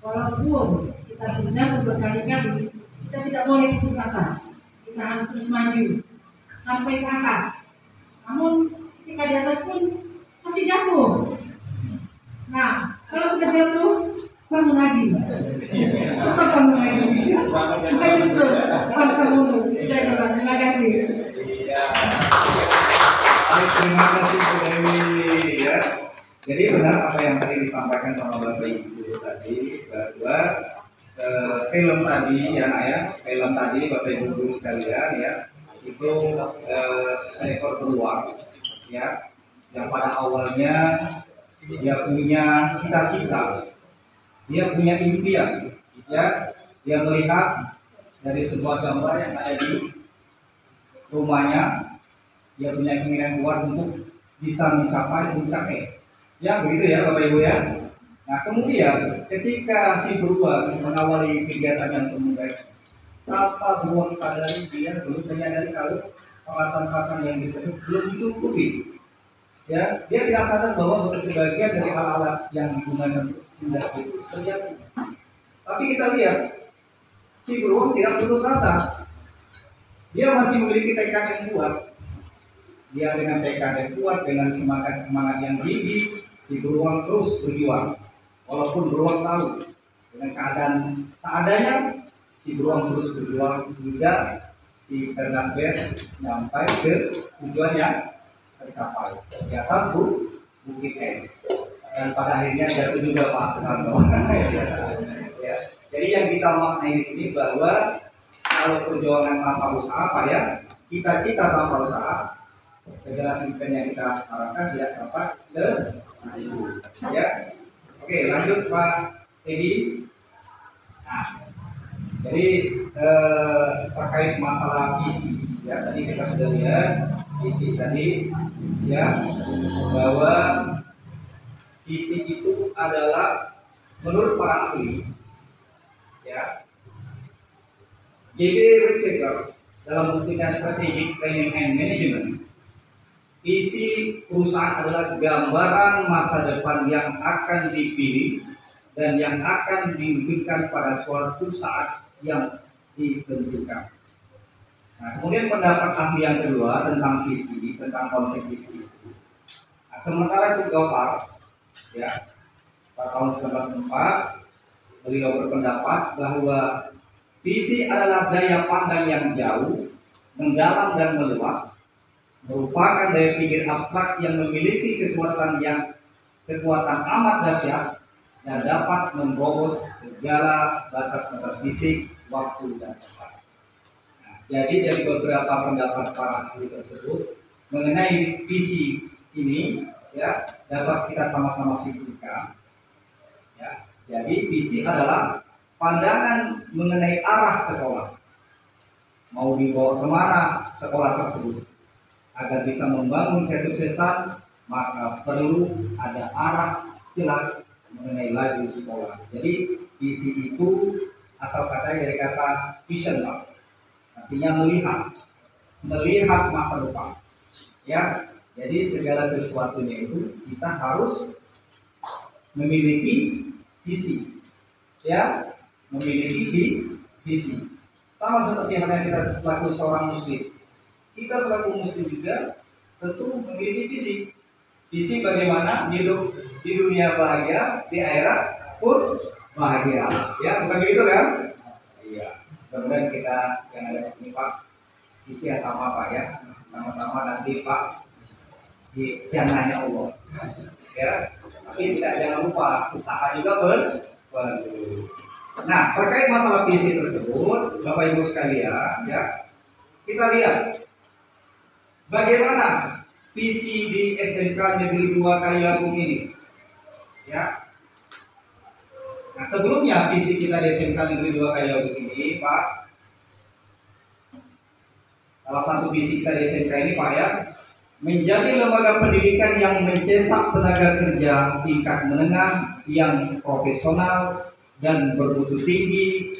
Walaupun kita jatuh berkali-kali, kita tidak boleh putus asa. Kita harus terus maju sampai ke atas. Namun ketika di atas pun masih jatuh. Nah, kalau sudah jatuh, bangun lagi. Tetap bangun lagi. Kita cukup. Bangun. Terima kasih. Iya. Terima kasih Bu Dewi ya. Jadi benar apa yang tadi disampaikan sama Bapak Ibu tadi bahwa film tadi ya Nak ya, film tadi Bapak Ibu guru sekalian ya, itu seekor beruang ya, yang pada awalnya dia punya cita-cita, dia punya impian ya, dia melihat dari sebuah gambar yang ada di rumahnya, dia punya keinginan kuat untuk bisa mencapai puncak es. Ya begitu ya Bapak Ibu ya. Nah kemudian ketika si beruang mengawali kegiatannya untuk membaik, tanpa beruang sadari dia belum menyadari kalau peralatan-peralatan yang ditemukan belum dicukupi. Ya, dia tidak sadar bahwa sebagian dari alat yang digunakan tidak itu terjadi. Tapi kita lihat si beruang tidak putus asa. Dia masih memiliki tekad yang kuat. Dia dengan tekad yang kuat, dengan semangat yang tinggi, si beruang terus berjuang. Walaupun beruang tahu dengan keadaan seadanya, si beruang terus berjuang hingga si ternak sampai ke tujuannya tercapai di atas bukit es. Dan pada akhirnya jatuh juga Pak Tenano. Ya. Jadi yang kita maknai di sini bahwa kalau perjuangan tanpa usaha apa ya, cita-cita tanpa usaha, segala impian yang kita harapkan tidak dapat ya. Oke, lanjut Pak Edi. Nah, jadi terkait masalah visi ya, tadi kita sudah lihat visi tadi ya, bahwa visi itu adalah menurut para ahli JB Whittaker dalam bukunya Strategic Planning and Management, isi perusahaan adalah gambaran masa depan yang akan dipilih dan yang akan diwujudkan pada suatu saat yang ditentukan. Nah, kemudian pendapat ahli yang kedua tentang visi, tentang konsep visi itu. Nah, sementara itu Gopar, ya, pada tahun 1904, beliau berpendapat bahwa visi adalah daya pandang yang jauh, mendalam dan meluas, merupakan daya pikir abstrak yang memiliki kekuatan amat dahsyat dan dapat membobos segala batas-batas fisik, waktu dan tempat. Nah, jadi dari beberapa pendapat para ahli tersebut mengenai visi ini, ya, dapat kita sama-sama simpulkan. Ya, jadi visi adalah pandangan mengenai arah sekolah, mau dibawa kemana sekolah tersebut. Agar bisa membangun kesuksesan, maka perlu ada arah jelas mengenai laju sekolah. Jadi visi itu asal katanya dari kata vision, artinya melihat masa depan. Ya, jadi segala sesuatunya itu kita harus memiliki visi. Ya, memiliki visi. Sama seperti halnya kita selaku seorang muslim. Kita selaku muslim juga tentu memiliki visi. Visi bagaimana hidup di dunia bahagia, di akhirat pun bahagia. Ya, bukan begitu kan? Iya. Kemudian kita yang ada di sini Pak, visi yang sama Pak ya, sama-sama nanti Pak di jannahnya Allah. Ya, tapi jangan lupa usaha juga perlu. Nah, terkait masalah visi tersebut, Bapak Ibu sekalian, ya, kita lihat bagaimana visi di SMK Negeri 2 Kaliagung ini. Ya. Nah, sebelumnya visi kita di SMK Negeri 2 Kaliagung ini, Pak, salah satu visi kita di SMK ini, Pak ya, menjadi lembaga pendidikan yang mencetak tenaga kerja tingkat menengah yang profesional dan bermutu tinggi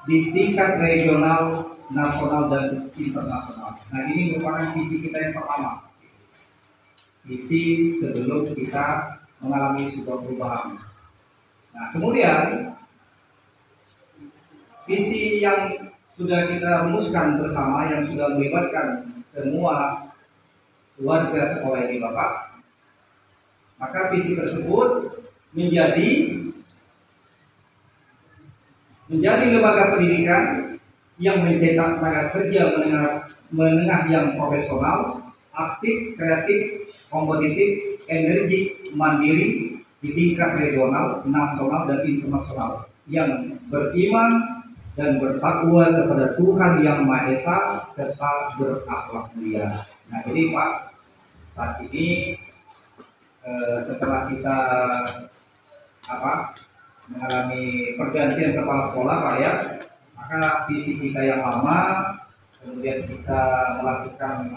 di tingkat regional, nasional dan internasional. Nah, ini merupakan visi kita yang pertama. Visi sebelum kita mengalami sebuah perubahan. Nah, kemudian visi yang sudah kita rumuskan bersama, yang sudah melibatkan semua warga sekolah ini, Bapak. Maka visi tersebut menjadi lembaga pendidikan yang mencetak tenaga kerja menengah yang profesional, aktif, kreatif, kompetitif, energi, mandiri di tingkat regional, nasional dan internasional, yang beriman dan bertakwa kepada Tuhan Yang Maha Esa serta berakhlak mulia. Nah, jadi Pak, saat ini setelah kita mengalami pergantian kepala sekolah, Pak ya, maka visi kita yang lama, kemudian kita melakukan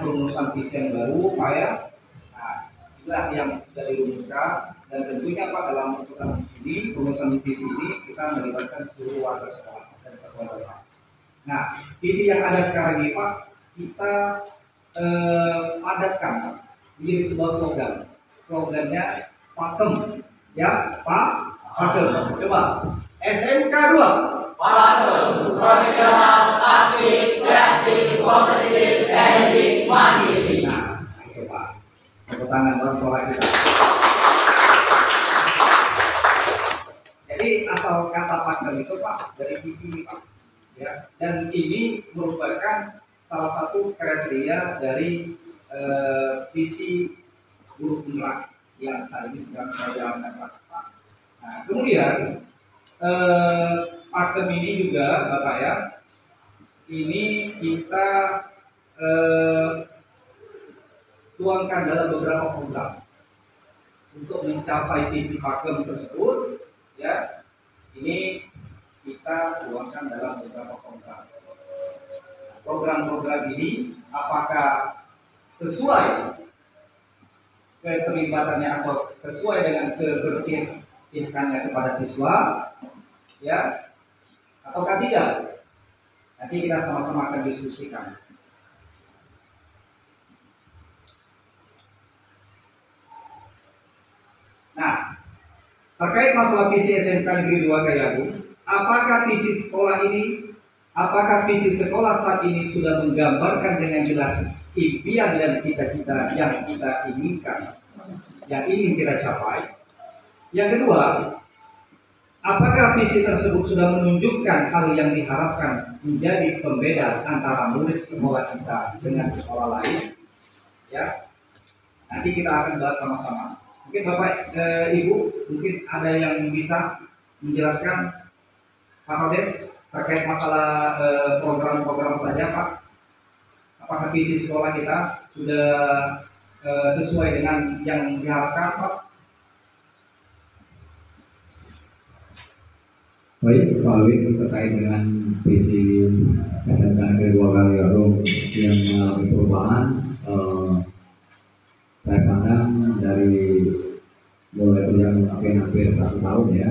perumusan visi yang baru, Pak ya. Nah, inilah yang sudah dirumuskan, dan tentunya Pak dalam perumusan visi ini kita melibatkan seluruh warga sekolah dan sekolah. Nah, visi yang ada sekarang ini Pak, kita padatkan menjadi sebuah slogan. Slogannya Pakem, ya Pak. Pakem. Coba SMK 2. Pakem, profesional, aktif, kreatif, kompetitif, energi, mandiri. Nah, itu Pak. Tepuk tangan buat sekolah kita. Jadi asal kata Pakem itu Pak dari visi ini Pak. Ya, dan ini merupakan salah satu kriteria dari visi guru penggerak yang saat ini sedang saya jalankan Pak. Nah, kemudian Pakem ini juga Bapak ya, ini kita tuangkan dalam beberapa program untuk mencapai visi Pakem tersebut ya. Ini kita tuangkan dalam beberapa program. Program-program ini apakah sesuai keterlibatannya atau sesuai dengan keberpihakannya kepada siswa, ya, ataukah tidak? Nanti kita sama-sama akan diskusikan. Nah, terkait masalah visi SMK Negeri 2 Gayagung, apakah visi sekolah saat ini sudah menggambarkan dengan jelas impian dan cita-cita yang kita inginkan, yang ingin kita capai? Yang kedua, apakah visi tersebut sudah menunjukkan hal yang diharapkan menjadi pembeda antara murid sekolah kita dengan sekolah lain? Ya, nanti kita akan bahas sama-sama. Mungkin Bapak, Ibu, mungkin ada yang bisa menjelaskan Pak Rodes terkait masalah program-program saja, Pak. Apakah visi sekolah kita sudah sesuai dengan yang diharapkan, Pak? Baik, Pak Alwin, terkait dengan visi SMK Negeri 2 Gayagung yang mengalami perubahan, saya pandang dari mulai berjalan hampir 1 tahun ya,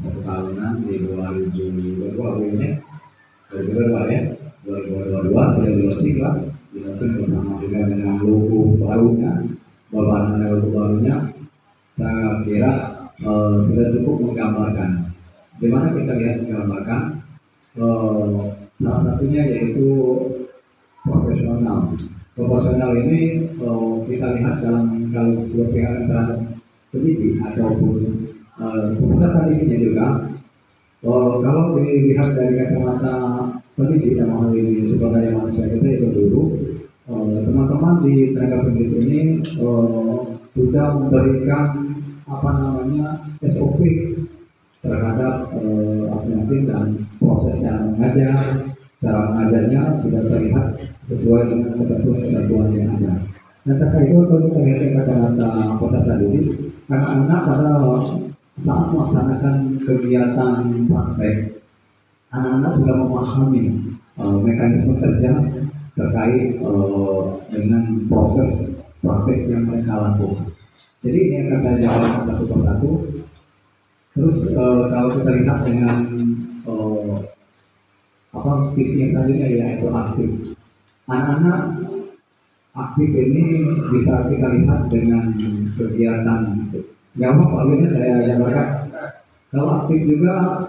1 tahunan di 2022 ya, 2022 sudah dilaunching bersama juga dengan logo barunya, bahan logo barunya. Saya kira sudah cukup menggambarkan. Di mana kita lihat menggambarkan salah satunya yaitu profesional. Profesional ini kita lihat dalam kalau berpihak terhadap pendidik ataupun peserta didiknya juga. Kalau dilihat dari kacamata pendidik dalam hal ini sebagai manusia kita itu dulu, teman-teman di tenaga pendidik ini sudah memberikan SOP terhadap alternatif dan proses yang mengajar. Cara mengajarnya sudah terlihat sesuai dengan ketentuan yang ada. Dan terkait itu kalau kita lihat kacamata peserta didik, anak-anak pada saat melaksanakan kegiatan praktek, anak-anak sudah memahami mekanisme kerja terkait dengan proses praktek yang mereka lakukan. Jadi ini akan saya jawab satu persatu. Terus kalau kita lihat dengan visi yang tadinya yaitu aktif. Anak-anak aktif ini bisa kita lihat dengan kegiatan. Ya Pak Alwin, saya jabarkan. Kalau aktif juga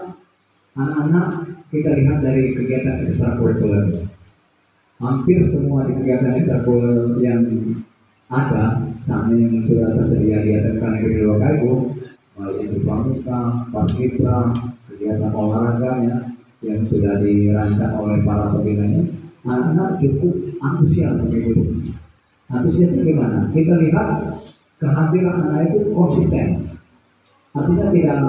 anak-anak kita lihat dari kegiatan ekstrakurikuler. Hampir semua di kegiatan ekstrakurikuler yang ada saat ini yang sudah tersedia di SMK Negeri 2 Gayagung, mulai itu pramuka, paskibra, kegiatan olahraganya yang sudah dirancang oleh para pembinanya, anak-anak cukup antusias begitu. Antusiasnya gimana? Kita lihat kehadiran anak itu konsisten. Artinya tidak,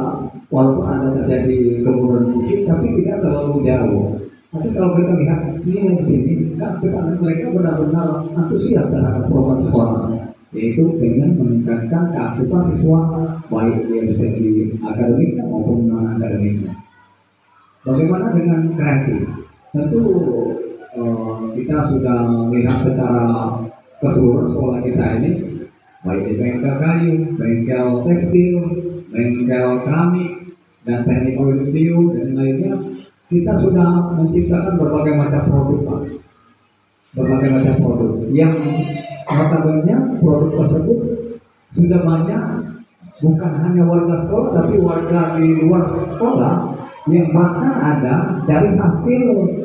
walaupun ada terjadi kemunduran sedikit, tapi tidak terlalu jauh. Tapi kalau kita lihat ini di sini, kan mereka benar-benar antusias terhadap program sekolah, yaitu dengan meningkatkan keaktifan siswa baik dari segi akademik maupun non akademiknya. Bagaimana dengan kreatif? Tentu kita sudah melihat secara keseluruhan sekolah kita ini, baik di bengkel kayu, bengkel tekstil, bengkel keramik, dan teknik audio dan lainnya, kita sudah menciptakan berbagai macam produk, Pak. Berbagai macam produk yang notabene produk tersebut sudah banyak bukan hanya warga sekolah tapi warga di luar sekolah yang bahkan ada dari hasil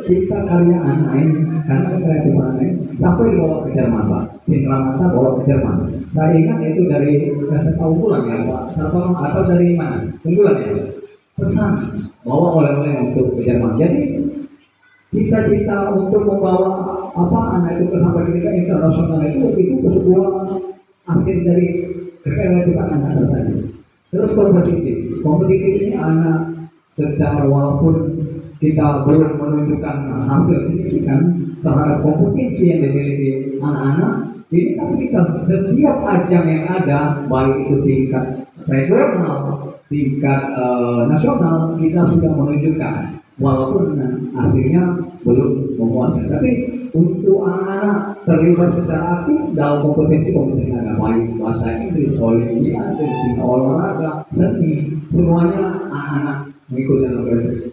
cipta karya anak ini, karena kreatif anak ini sampai dibawa ke Jerman, Pak. Cindramata bawa ke Jerman. Saya ingat itu dari SMA Unggulan ya, Pak. Atau dari mana? Unggulan ya. Pesan bawa oleh-oleh untuk ke Jerman. Jadi cita-cita untuk membawa anak itu ke sampai tingkat internasional itu sebuah hasil dari kreatifan anak tadi. Terus kompetitif ini anak secara walaupun kita belum menunjukkan hasil signifikan terhadap kompetensi yang dimiliki anak-anak ini, tapi kita setiap ajang yang ada, baik itu tingkat regional, tingkat nasional, kita sudah menunjukkan walaupun hasilnya belum memuaskan. Tapi untuk anak-anak terlibat secara aktif dalam kompetensi-kompetensi yang ada, baik bahasa Inggris, olimpiade, olahraga, seni, semuanya anak-anak mengikuti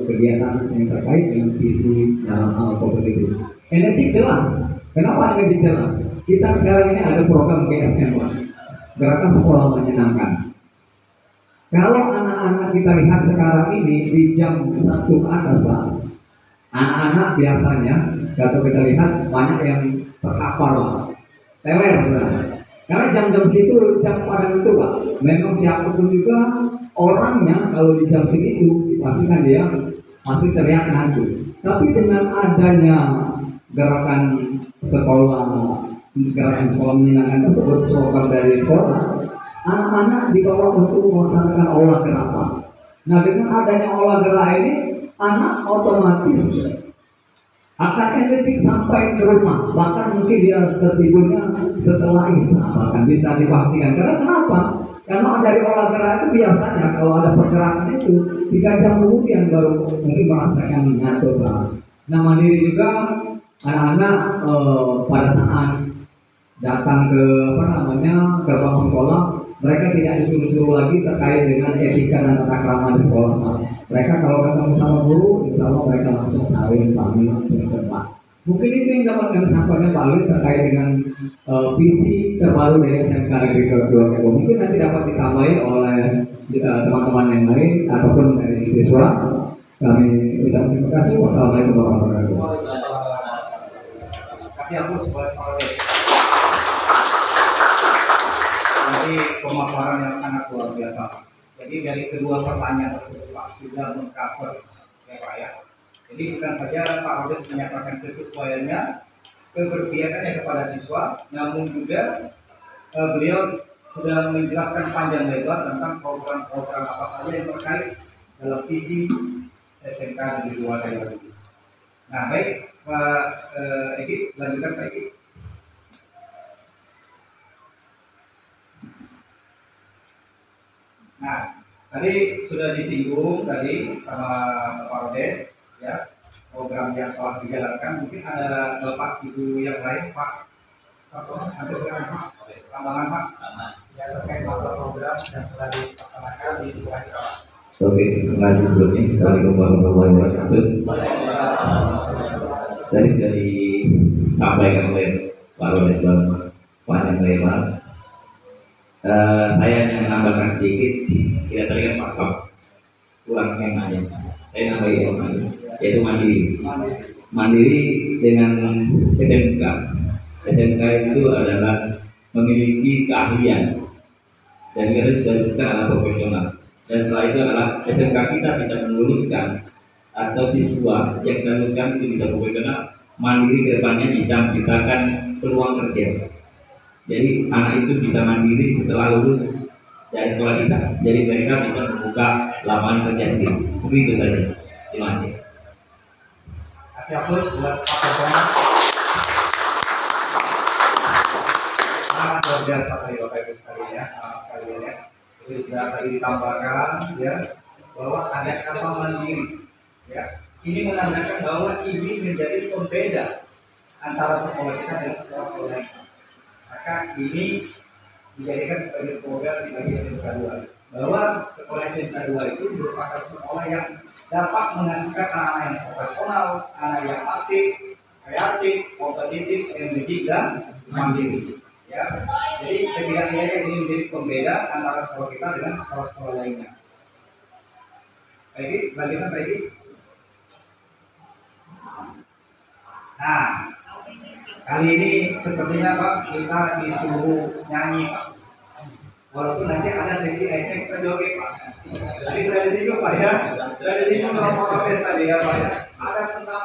kegiatan yang terkait dengan visi dalam hal kompetitif. Energi jelas. Kenapa energi jelas? Kita sekarang ini ada program GSM, Gerakan Sekolah Menyenangkan. Kalau anak-anak kita lihat sekarang ini di jam 1 ke atas, Pak, anak-anak biasanya kalau kita lihat banyak yang terkapar, Pak, teler, Pak. Karena jam-jam itu jam pada itu, Pak. Memang siapapun juga orangnya kalau di jam segitu dipastikan dia masih teriak ngantuk. Tapi dengan adanya gerakan sekolah menyenangkan tersebut, program dari sekolah, anak-anak dibawa untuk melaksanakan olah gerak. Nah, dengan adanya olah gerak ini, anak otomatis akan energi sampai ke rumah, bahkan mungkin dia tertidurnya setelah isya, bahkan bisa dipastikan. Karena kenapa? Karena dari olah gerak itu biasanya kalau ada pergerakan itu 3 jam kemudian baru mungkin merasakan ngantuk. Nah, mandiri juga anak-anak pada saat datang ke gerbang sekolah, mereka tidak disuruh-suruh lagi terkait dengan etika dan tata krama di sekolah. Mereka kalau ketemu sama guru, insya Allah mereka langsung saling pamit langsung. Mungkin itu yang dapat kami sampaikan Pak Alwi terkait dengan visi terbaru dari SMK Negeri Kedua. Mungkin nanti dapat ditambahi oleh teman-teman yang lain ataupun dari siswa. Kami ucapkan terima kasih. Wassalamualaikum warahmatullahi wabarakatuh. Kasih aku sebuah Jadi pemaparan yang sangat luar biasa. Jadi dari kedua pertanyaan tersebut Pak sudah mengcover ya Pak ya. Jadi bukan saja Pak Rodes menyatakan kesesuaiannya, keberpihakannya kepada siswa, namun juga beliau sudah menjelaskan panjang lebar tentang program-program apa saja yang terkait dalam visi SMK Negeri 2 Kayu. Nah baik Pak Egi, lanjutkan Pak Egi. Nah, tadi sudah disinggung tadi sama Pak Rodes, ya, program yang telah dijalankan. Mungkin ada Bapak Ibu yang lain, Pak. Satu, ada sekarang Pak, tambahan Pak, yang terkait masalah program yang telah dilaksanakan di sekolah kita. Oke, terima kasih sebelumnya. Assalamualaikum warahmatullahi wabarakatuh. Tadi sudah disampaikan oleh Pak Rodes panjang lebar. Saya hanya menambahkan sedikit, tidak tadi kan Pak kurang temanya. Saya nambahin yaitu mandiri dengan SMK. SMK itu adalah memiliki keahlian dan kita sudah disebutkan adalah profesional. Dan setelah itu adalah SMK kita bisa meluluskan atau siswa yang kita luluskan itu bisa profesional, mandiri ke depannya bisa menciptakan peluang kerja. Jadi anak itu bisa mandiri setelah lulus dari sekolah kita. Jadi mereka bisa membuka lapangan kerja sendiri. Begitu saja. Terima kasih. Kasih aplaus buat Pak Rodes. Sangat luar biasa tadi Bapak Ibu sekalian ya. Jadi sudah tadi ditambahkan ya bahwa ada kata mandiri. Ya, ini menandakan bahwa ini menjadi pembeda antara sekolah kita dan sekolah-sekolah lain. Maka ini dijadikan sebagai slogan bagi SMK 2 bahwa sekolah SMK 2 itu merupakan sekolah yang dapat menghasilkan anak yang profesional, anak yang aktif, kreatif, kompetitif, energi dan mandiri. Ya, jadi setidaknya ini menjadi pembeda antara sekolah kita dengan sekolah-sekolah lainnya. Baik, lanjutkan lagi. Nah, kali ini sepertinya Pak kita disuruh nyanyi Pak. Walaupun nanti ada sesi efek joget Pak. Tadi sudah disinggung Pak ya. Sudah disinggung sama Pak Rodes tadi ya Pak ya. Ada senam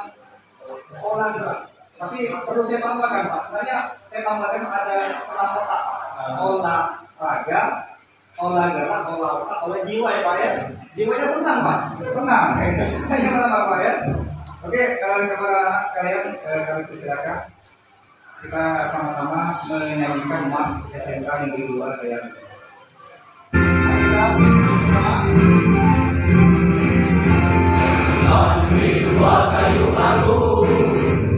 olah gerak. Tapi perlu saya tambahkan Pak. Sebenarnya saya tambahkan ada senam otak Pak. Olahraga, olah gerak, olah otak, olah jiwa ya Pak ya. Jiwanya senang Pak. Senang. Jangan Pak ya. Oke, kepada sekalian kami persilakan kita sama-sama menyanyikan Mas SMK Negeri 2 Kayu. Kita Negeri 2 Kayu Baru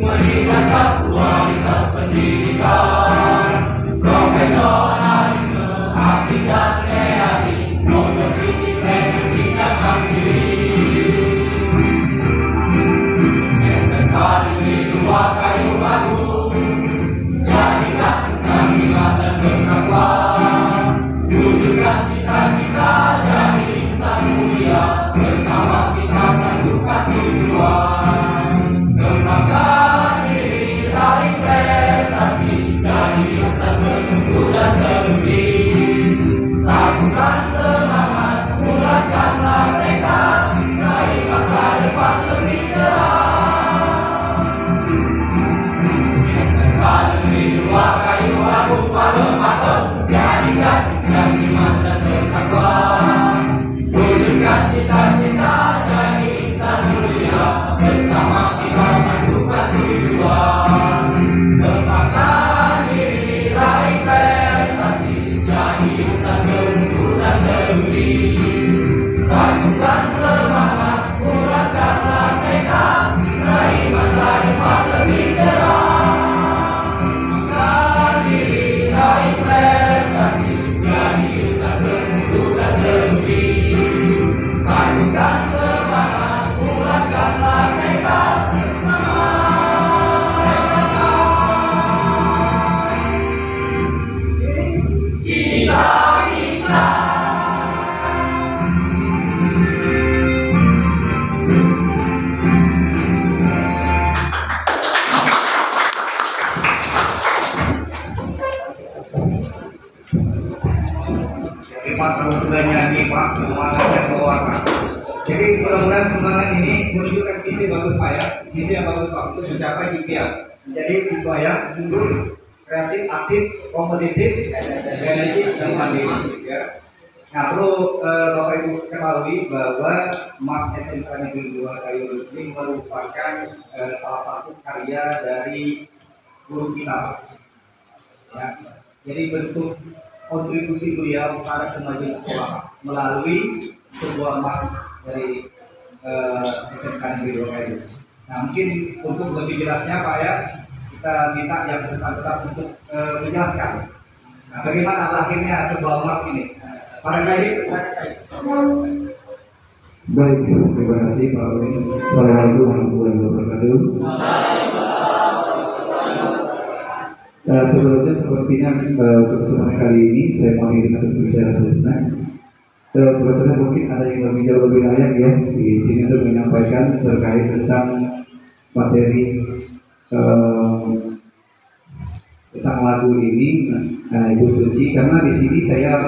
meningkatkan kualitas pendidikan, profesionalisme, aktif dan kreatif, produktivitas, dan mandiri. cita-cita jadi insan mulia, bersama kita satukan tujuan. Kembangkan diri, raih prestasi, jadi insan bermutu dan teruji. Satukan semangat, bulatkanlah tekad, raih masa depan lebih cerah. SMK Negeri 2 Kayu Agung Palem-Palem, jadikan insan iman dan bertakwa. Wujudkan cita-cita jadi insan mulia, bersama kita satukan tujuan. Kembangkan diri, raih prestasi, jadi insan bermutu dan teruji. Satukan semangat, bulatkanlah tekad, raih masa depan lebih cerah. Kembangkan diri, raih prestasi, jadi insan bermutu dan teruji. Satukan semangat, bulatkanlah tekad, semangat SMK. Kita bisa. Jadi Pak, kalau sudah nyanyi Pak, semangatnya bawakan. Jadi mudah-mudahan semangat ini menunjukkan visi bagus Pak ya, visi yang bagus Pak untuk mencapai impian. Jadi siswa yang mundur, kreatif, aktif, kompetitif, energi dan mandiri. Ya. Nah, perlu Bapak Ibu ketahui bahwa Mas SMK Negeri 2 Kayu Rusli merupakan salah satu karya dari guru kita. Ya. Jadi bentuk kontribusi beliau pada kemajuan sekolah melalui sebuah emas dari SMK Negeri 2 Kayu. Nah, mungkin untuk lebih jelasnya Pak ya, kita minta yang bersangkutan untuk menjelaskan. Nah, bagaimana lahirnya sebuah emas ini? Para guide, baik, terima kasih Pak Win. Assalamualaikum warahmatullahi wabarakatuh. Sebelumnya sepertinya untuk kesempatan kali ini saya mau izin untuk berbicara sebentar. Sebetulnya mungkin ada yang lebih jauh lebih layak ya di sini untuk menyampaikan terkait tentang materi tentang lagu ini, Ibu Suci, karena di sini saya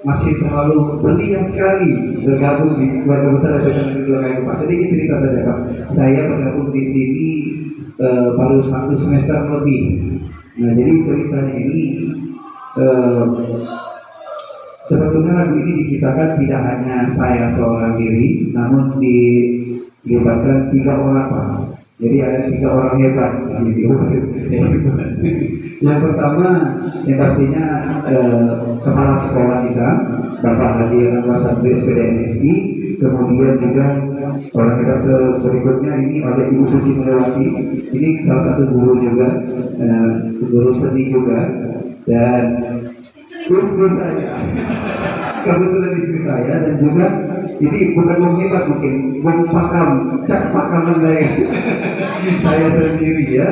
masih terlalu belia sekali bergabung di keluarga besar SMK Negeri 2 Kayu Pak. Sedikit cerita saja Pak, saya bergabung di sini baru 1 semester lebih. Nah, jadi ceritanya ini sebetulnya lagu ini diciptakan tidak hanya saya seorang diri, namun dilibatkan 3 orang Pak. Jadi ada 3 orang hebat di sini. Yang pertama, yang pastinya kepala sekolah kita, Bapak Haji Anwar Sabri SPDMSI. Kemudian juga orang kita berikutnya ini ada Ibu Suci Melewati. Ini salah satu guru juga, guru seni juga, dan istri saya. Kebetulan istri saya, dan juga ini bukan wong hebat mungkin, wong pakam, cak pakaman saya sendiri ya.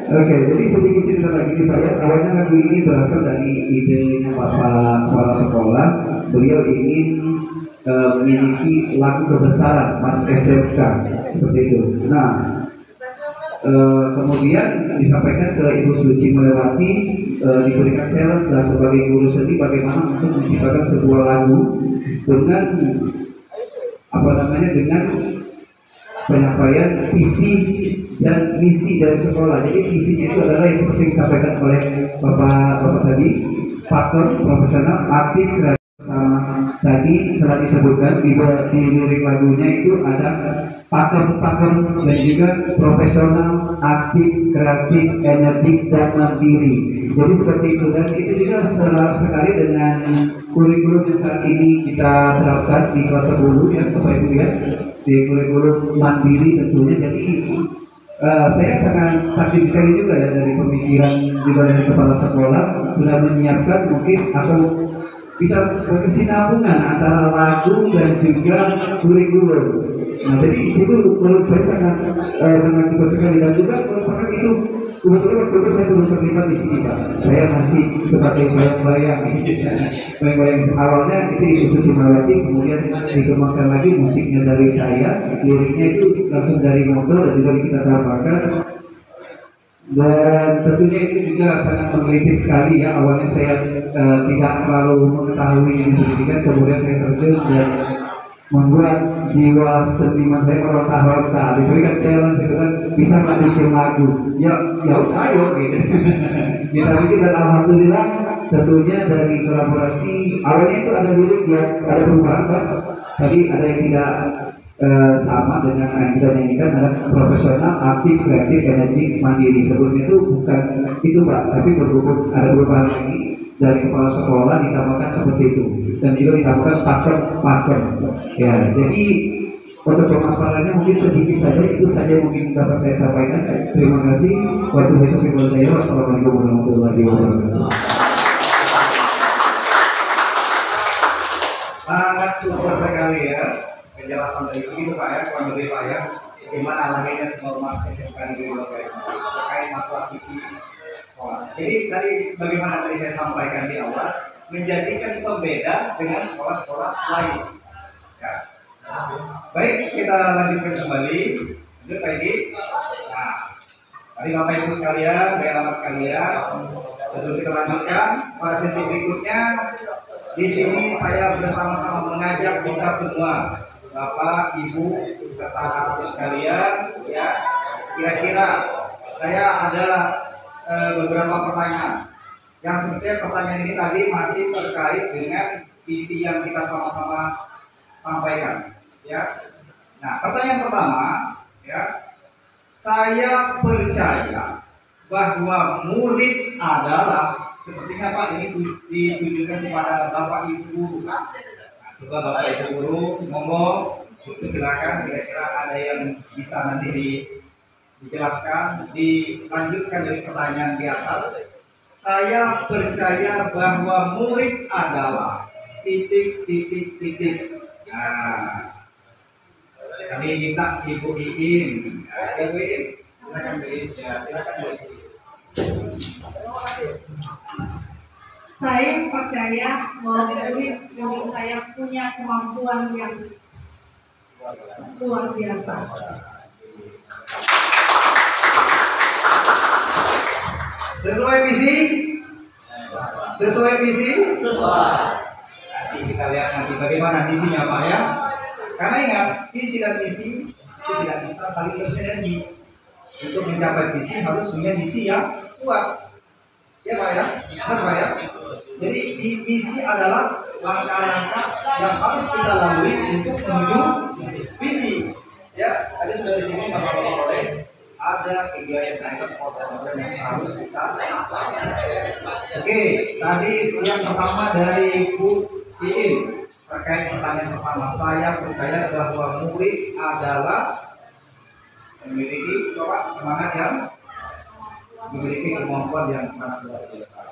Oke, jadi sedikit cerita lagi nih Pak ya. Awalnya lagu ini berasal dari idenya Bapak kepala sekolah. Beliau ingin memiliki lagu kebesaran Mas SMK seperti itu. Nah, kemudian disampaikan ke Ibu Suci Melewati, diberikan challenge sebagai guru seni bagaimana untuk menciptakan sebuah lagu dengan dengan penyampaian visi dan misi dari sekolah. Jadi visinya itu adalah yang seperti disampaikan oleh Bapak tadi, pakem, profesional, aktif, kreatif. Sama tadi telah disebutkan di lirik lagunya itu ada pakem dan juga profesional, aktif, kreatif, energik dan mandiri. Jadi seperti itu, dan itu juga sekali dengan kurikulum yang saat ini kita terapkan di kelas 10 ya Bapak Ibu ya, di kurikulum mandiri tentunya. Jadi saya sangat takjub sekali juga ya dari pemikiran juga dari kepala sekolah sudah menyiapkan mungkin atau bisa berkesinambungan antara lagu dan juga kurikulum. Nah, jadi di situ menurut saya sangat mengajukan sekali, dan juga merupakan itu kebetulan waktu itu saya belum terlibat di sini Pak. Saya masih sebagai bayang-bayang, bayang-bayang awalnya itu Ibu Suci Malawati, kemudian dikembangkan lagi musiknya dari saya, liriknya itu langsung dari Mondo dan juga kita tambahkan. Dan tentunya itu juga sangat menggelitik sekali ya. Awalnya saya tidak terlalu mengetahui pendidikan, kemudian saya terjun dan membuat jiwa seniman saya meronta-ronta. Diberikan challenge itu kan bisa nggak bikin lagu? Ya udah ayo gitu. Kita bikin, dan alhamdulillah tentunya dari kolaborasi awalnya itu ada lirik yang ada perubahan Pak. Tadi ada yang tidak sama dengan yang kita nyanyikan, ada profesional, aktif, kreatif, energi, mandiri. Sebelumnya itu bukan itu Pak, tapi berhubung ada perubahan lagi dari kepala sekolah ditambahkan seperti itu, dan juga ditambahkan pakem. Ya, jadi untuk pemaparannya mungkin sedikit saja, itu saja mungkin dapat saya sampaikan. Terima kasih. Wassalamualaikum warahmatullahi wabarakatuh. Sangat super sekali ya penjelasan dari itu Pak ya, kurang lebih Pak ya, gimana alaminya semua rumah SMK negeri Lombok terkait masalah visi sekolah. Jadi tadi sebagaimana tadi saya sampaikan di awal, menjadikan pembeda dengan sekolah-sekolah lain. Ya. Baik, kita lanjutkan kembali. Lanjut Pak Edi. Nah, tadi Bapak Ibu sekalian, bapak sekalian, sebelum kita lanjutkan pada sesi berikutnya, di sini saya bersama-sama mengajak kita semua, Bapak, Ibu, serta anak-anak sekalian, ya, kira-kira saya ada beberapa pertanyaan. Yang sebenarnya pertanyaan ini tadi masih terkait dengan visi yang kita sama-sama sampaikan, ya. Nah, pertanyaan pertama, ya, saya percaya bahwa murid adalah, sepertinya Pak ini ditujukan kepada Bapak Ibu. Nah, coba Bapak Ibu guru ngomong, silakan, kira-kira ada yang bisa nanti dijelaskan, dilanjutkan dari pertanyaan di atas. Saya percaya bahwa murid adalah titik. Nah, kami minta Ibu Iin. Ibu Iin, silakan Bu Iin. Ya, silakan Bu Iin. Saya percaya bahwa murid saya punya kemampuan yang luar biasa. Sesuai visi? Sesuai visi? Sesuai. Nanti kita lihat nanti bagaimana visinya Pak ya. Karena ingat, visi dan misi itu tidak bisa saling bersinergi. Untuk mencapai visi harus punya misi yang kuat. Ya Pak ya? Benar Pak ya? Jadi misi adalah langkah-langkah yang harus kita lalui untuk menuju visi. Ya, tadi sudah disini sama Bapak Polres, ada kegiatan yang harus kita lakukan. Oke, tadi yang pertama dari Bu Iin terkait pertanyaan pertama. Saya percaya bahwa murid adalah memiliki semangat yang memiliki kemampuan yang sangat luar biasa.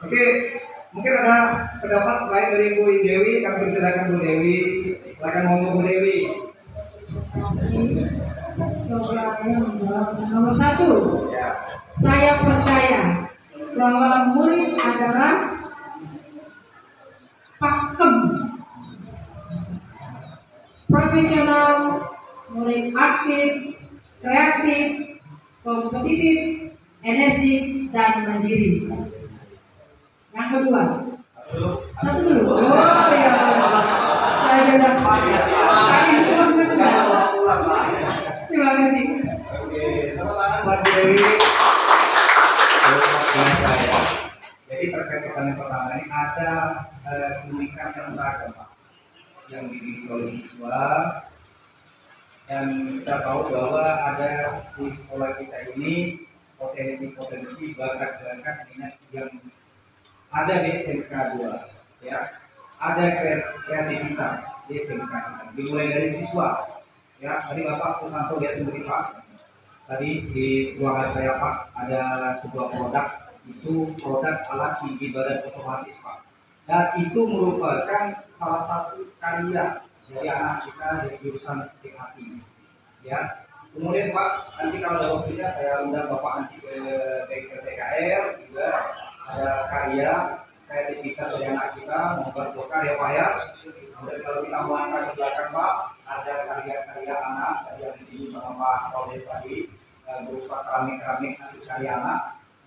Oke, mungkin ada pendapat lain dari Bu Dewi. Kami persilakan Bu Dewi. Silakan ngomong Bu Dewi. Coba menjawab nomor 1. Saya percaya bahwa murid adalah pakem, profesional, murid aktif, kreatif, kompetitif, energik, dan mandiri. Yang kedua, satu dulu. Oh ya, saya sudah sepakat. Terima kasih. Oke, tepuk tangan buat Bu Dewi. Jadi terkait pertanyaan pertama ini ada komunikasi yang beragam Pak, yang dimiliki oleh siswa, dan kita tahu bahwa ada di sekolah kita ini potensi bakat minat yang ada di SMK 2, ya, ada kreativitas di SMK kita, dimulai dari siswa. Ya, tadi Bapak Susanto lihat sendiri Pak. Tadi di ruangan saya Pak ada sebuah produk, itu produk alat tinggi badan otomatis Pak. dan itu merupakan salah satu karya dari anak kita dari jurusan TKI ya. Kemudian Pak, nanti kalau ada waktunya saya undang Bapak nanti ke TKR juga ada karya kreativitas dari anak kita membuat dokar ya Pak ya. Kemudian kalau kita melangkah ke belakang Pak, ada karya-karya anak yang disini sama Pak Rodes tadi berupa keramik hasil karya anak,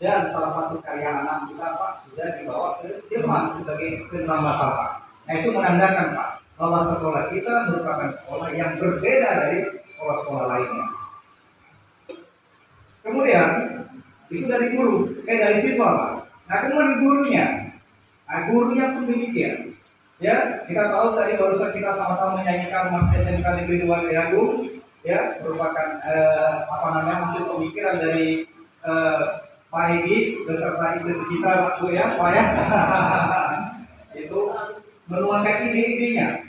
dan salah satu karya anak kita Pak sudah dibawa ke Jerman sebagai keselamatan Pak. Nah itu menandakan Pak bahwa sekolah kita merupakan sekolah yang berbeda dari sekolah-sekolah lainnya. Kemudian itu dari guru, dari siswa Pak. Nah kemudian gurunya pun demikian. Ya, kita tahu tadi barusan kita sama-sama menyanyikan Mas SMK Negeri 2 Kriagung, ya, merupakan hasil pemikiran dari Pak Egi beserta istri kita Pak Bu ya, Pak ya. Itu menuangkan ide-idenya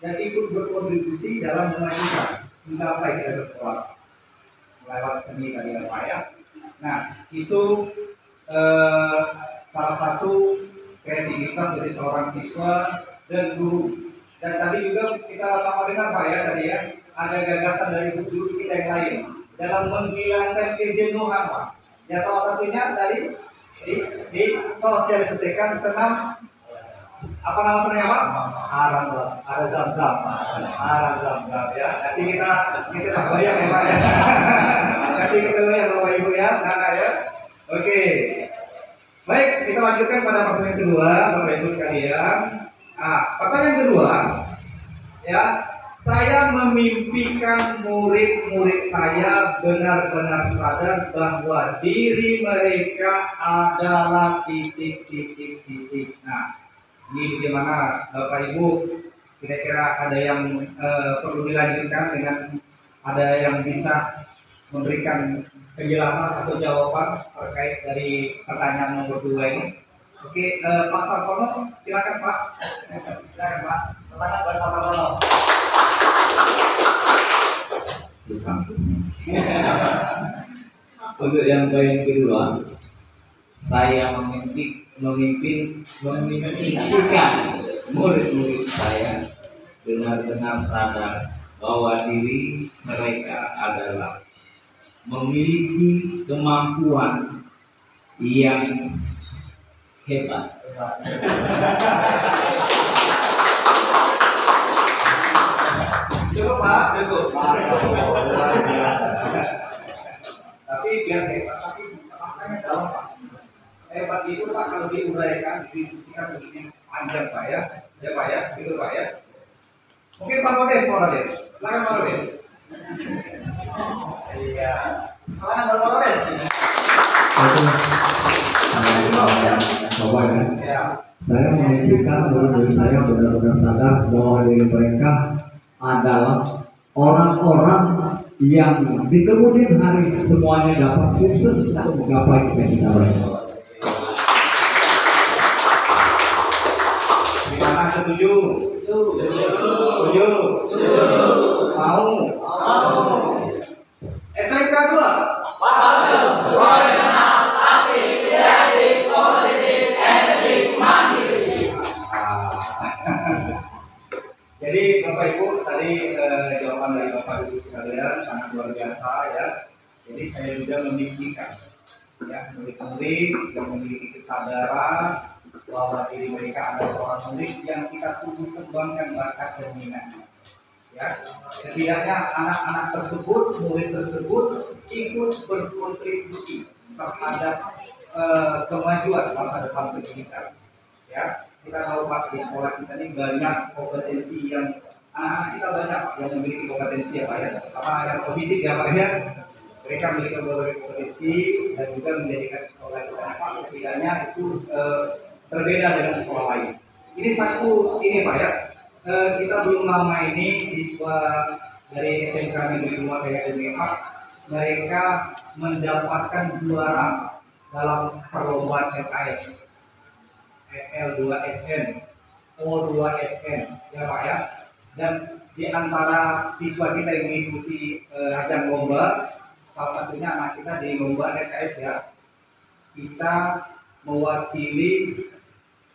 dan ikut berkontribusi dalam memajukan mencapai kita bersekolah lewat seni tadi ya Pak ya. Nah itu salah satu kreativitas dari seorang siswa dan guru. Dan tadi juga kita sama dengar Pak ya tadi ya, ada gagasan dari guru kita yang lain dalam menghilangkan kejenuhan Pak. Ya salah satunya tadi di sosialisasikan senam apa nama senamnya Pak? Haram ada zam-zam, haram zam-zam ya. Nanti kita bayar ya Pak ya. Nanti kita bayar Bapak Ibu ya, nah ya. Oke. Baik, kita lanjutkan pada pertanyaan kedua Bapak Ibu sekalian. Pertanyaan kedua ya, saya memimpikan murid-murid saya benar-benar sadar bahwa diri mereka adalah titik. Nah, ini bagaimana Bapak Ibu, kira-kira ada yang perlu dilanjutkan dengan ada yang bisa memberikan penjelasan atau jawaban terkait dari pertanyaan nomor 2 ini. Oke, Pak Sartono, silakan Pak. Silakan Pak. Pertanyaan dari Pak Sartono. Susah. Untuk yang poin kedua, saya memimpikan murid-murid saya benar-benar sadar bahwa diri mereka adalah memiliki kemampuan yang hebat. Cukup Pak, cukup. Tapi biar hebat, tapi maknanya dalam Pak. Hebat itu Pak kalau diuraikan, didiskusikan begini panjang Pak ya. Ya Pak ya, gitu Pak ya. Mungkin Pak Rodes. Silakan Pak Rodes. Iya. Silakan Pak Rodes. Bapak ya, saya memimpikan murid saya benar-benar sadar bahwa diri mereka adalah orang-orang yang di kemudian hari semuanya dapat sukses untuk menggapai cita-cita. Gimana, setuju? Setuju. Mau? SMK 2. Profesional, aktif, kreatif, kompetitif, energi, mandiri. Jadi Bapak Ibu tadi jawaban dari Bapak Ibu sekalian sangat luar biasa ya. Jadi saya juga memimpikan ya murid-murid yang memiliki kesadaran bahwa diri mereka adalah seorang murid yang kita tumbuh kembangkan bakat dan minatnya. Ya, setidaknya anak-anak tersebut, murid tersebut ikut berkontribusi terhadap kemajuan masa depan pendidikan. Ya, kita tahu Pak di sekolah kita ini banyak kompetensi yang anak-anak kita banyak yang memiliki kompetensi ya Pak ya, apa yang positif ya Pak ya. Mereka memiliki berbagai kompetensi dan juga menjadikan sekolah kita setidaknya itu berbeda dengan sekolah lain. Ini Pak ya. Kita belum lama ini siswa dari SMK Negeri 2 Kriagung mereka mendapatkan juara dalam perlombaan LKS, L2SN, O2SN, ya Pak ya. Dan di antara siswa kita yang mengikuti ajang lomba, salah satunya anak kita di lomba LKS ya, kita mewakili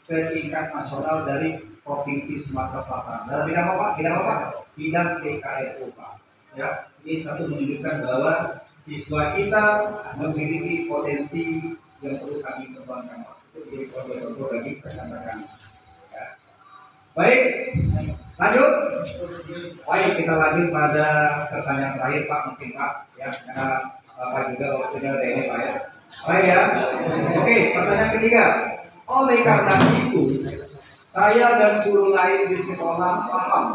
ke tingkat nasional dari Provinsi Sumatera Selatan. Dalam bidang apa? Bidang apa? Bidang TKRU, Pak. Ya, ini satu menunjukkan bahwa siswa kita memiliki potensi yang perlu kami kembangkan. Itu jadi contoh bagi rekan-rekan. Ya. Baik, lanjut. Baik, kita lanjut pada pertanyaan terakhir, Pak. Mungkin Pak, ya, karena Bapak juga waktunya udah ini, Pak, ya. Baik ya. Oke, pertanyaan ketiga. Oleh karena itu, saya dan guru lain di sekolah paham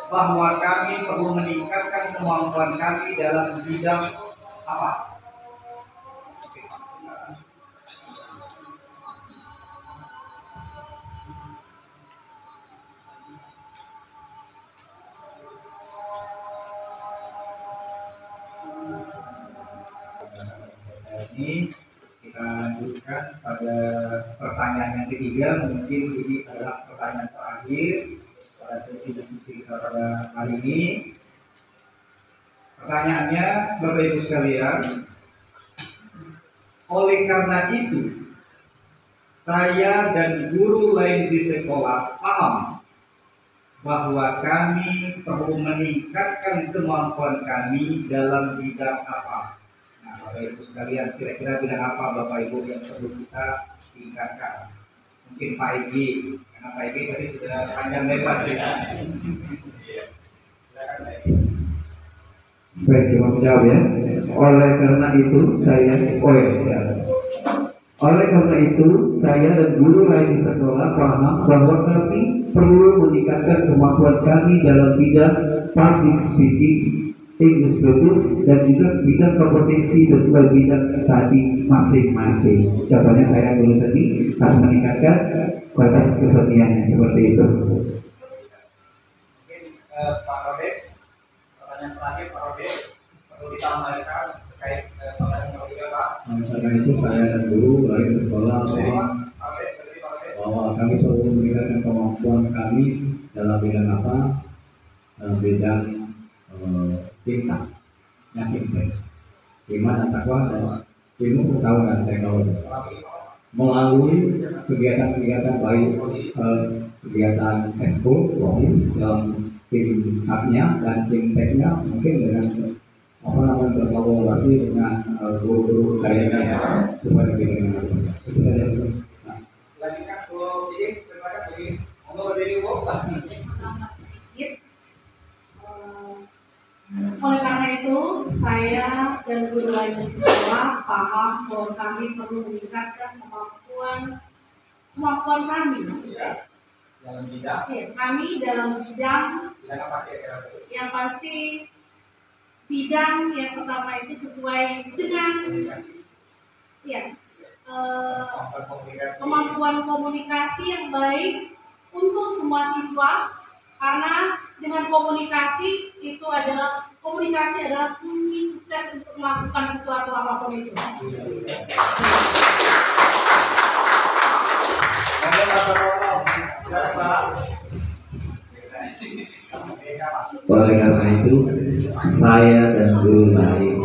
bahwa kami perlu meningkatkan kemampuan kami dalam bidang apa? Ini kita lanjutkan pada pertanyaan yang ketiga. Mungkin ini adalah pertanyaan terakhir pada sesi diskusi kita pada hari ini. Pertanyaannya, Bapak Ibu sekalian, oleh karena itu saya dan guru lain di sekolah paham bahwa kami perlu meningkatkan kemampuan kami dalam bidang apa. Nah, Bapak Ibu sekalian, kira-kira bidang apa Bapak Ibu yang perlu kita tingkatkan? Mungkin Pak Egi, karena Pak Egi tadi sudah panjang lebar cerita. Baik, cuma menjawab ya. Oleh karena itu saya dan guru lain di sekolah paham bahwa kami perlu meningkatkan kemampuan kami dalam bidang public speaking, English British, dan juga bidang kompetensi sesuai bidang studi masing-masing. Contohnya saya guru seni harus meningkatkan kualitas keseniannya seperti itu. Pak Rodes, pertanyaan terakhir Pak Rodes, perlu ditambahkan terkait pertanyaan ketiga Pak. Karena itu saya dan guru lain di sekolah bahwa kami perlu meningkatkan kemampuan kami dalam bidang apa? Dalam bidang cinta, yakin, iman dan takwa dan ilmu pengetahuan dan teknologi. Melalui kegiatan-kegiatan baik kegiatan ekskul, logis dalam tim haknya dan tim teknya, mungkin dengan berkolaborasi dengan guru-guru saya supaya lebih dengan itu saja. Lanjutkan kalau ini, terima kasih. Mau berdiri Bu. Oleh karena itu, saya dan guru lain di sekolah paham bahwa kami perlu meningkatkan kemampuan kami. Ya, dalam bidang. Ya, kami dalam bidang Apa kira-kira? yang pasti bidang yang pertama itu sesuai dengan ya kemampuan komunikasi yang baik untuk semua siswa, karena dengan komunikasi adalah kunci sukses untuk melakukan sesuatu apapun itu. Oleh karena itu, saya dan guru lain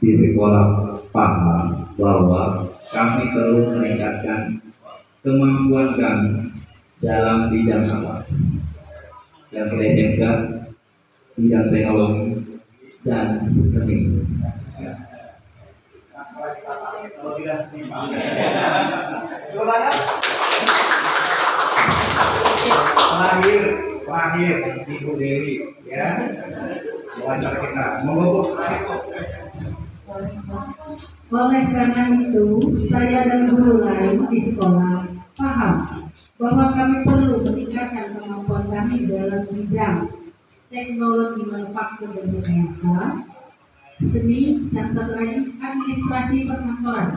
di sekolah paham bahwa kami perlu meningkatkan kemampuan kami dalam bidang apa? Yang kita SMK, bidang teknologi dan seni. Terakhir Ibu Dewi, ya. Wawancara kita. Monggo. Oleh karena itu, saya dan guru lain di sekolah paham bahwa kami perlu meningkatkan kemampuan kami dalam bidang teknologi manufaktur dan jasa, seni, dan satu lagi administrasi perkantoran.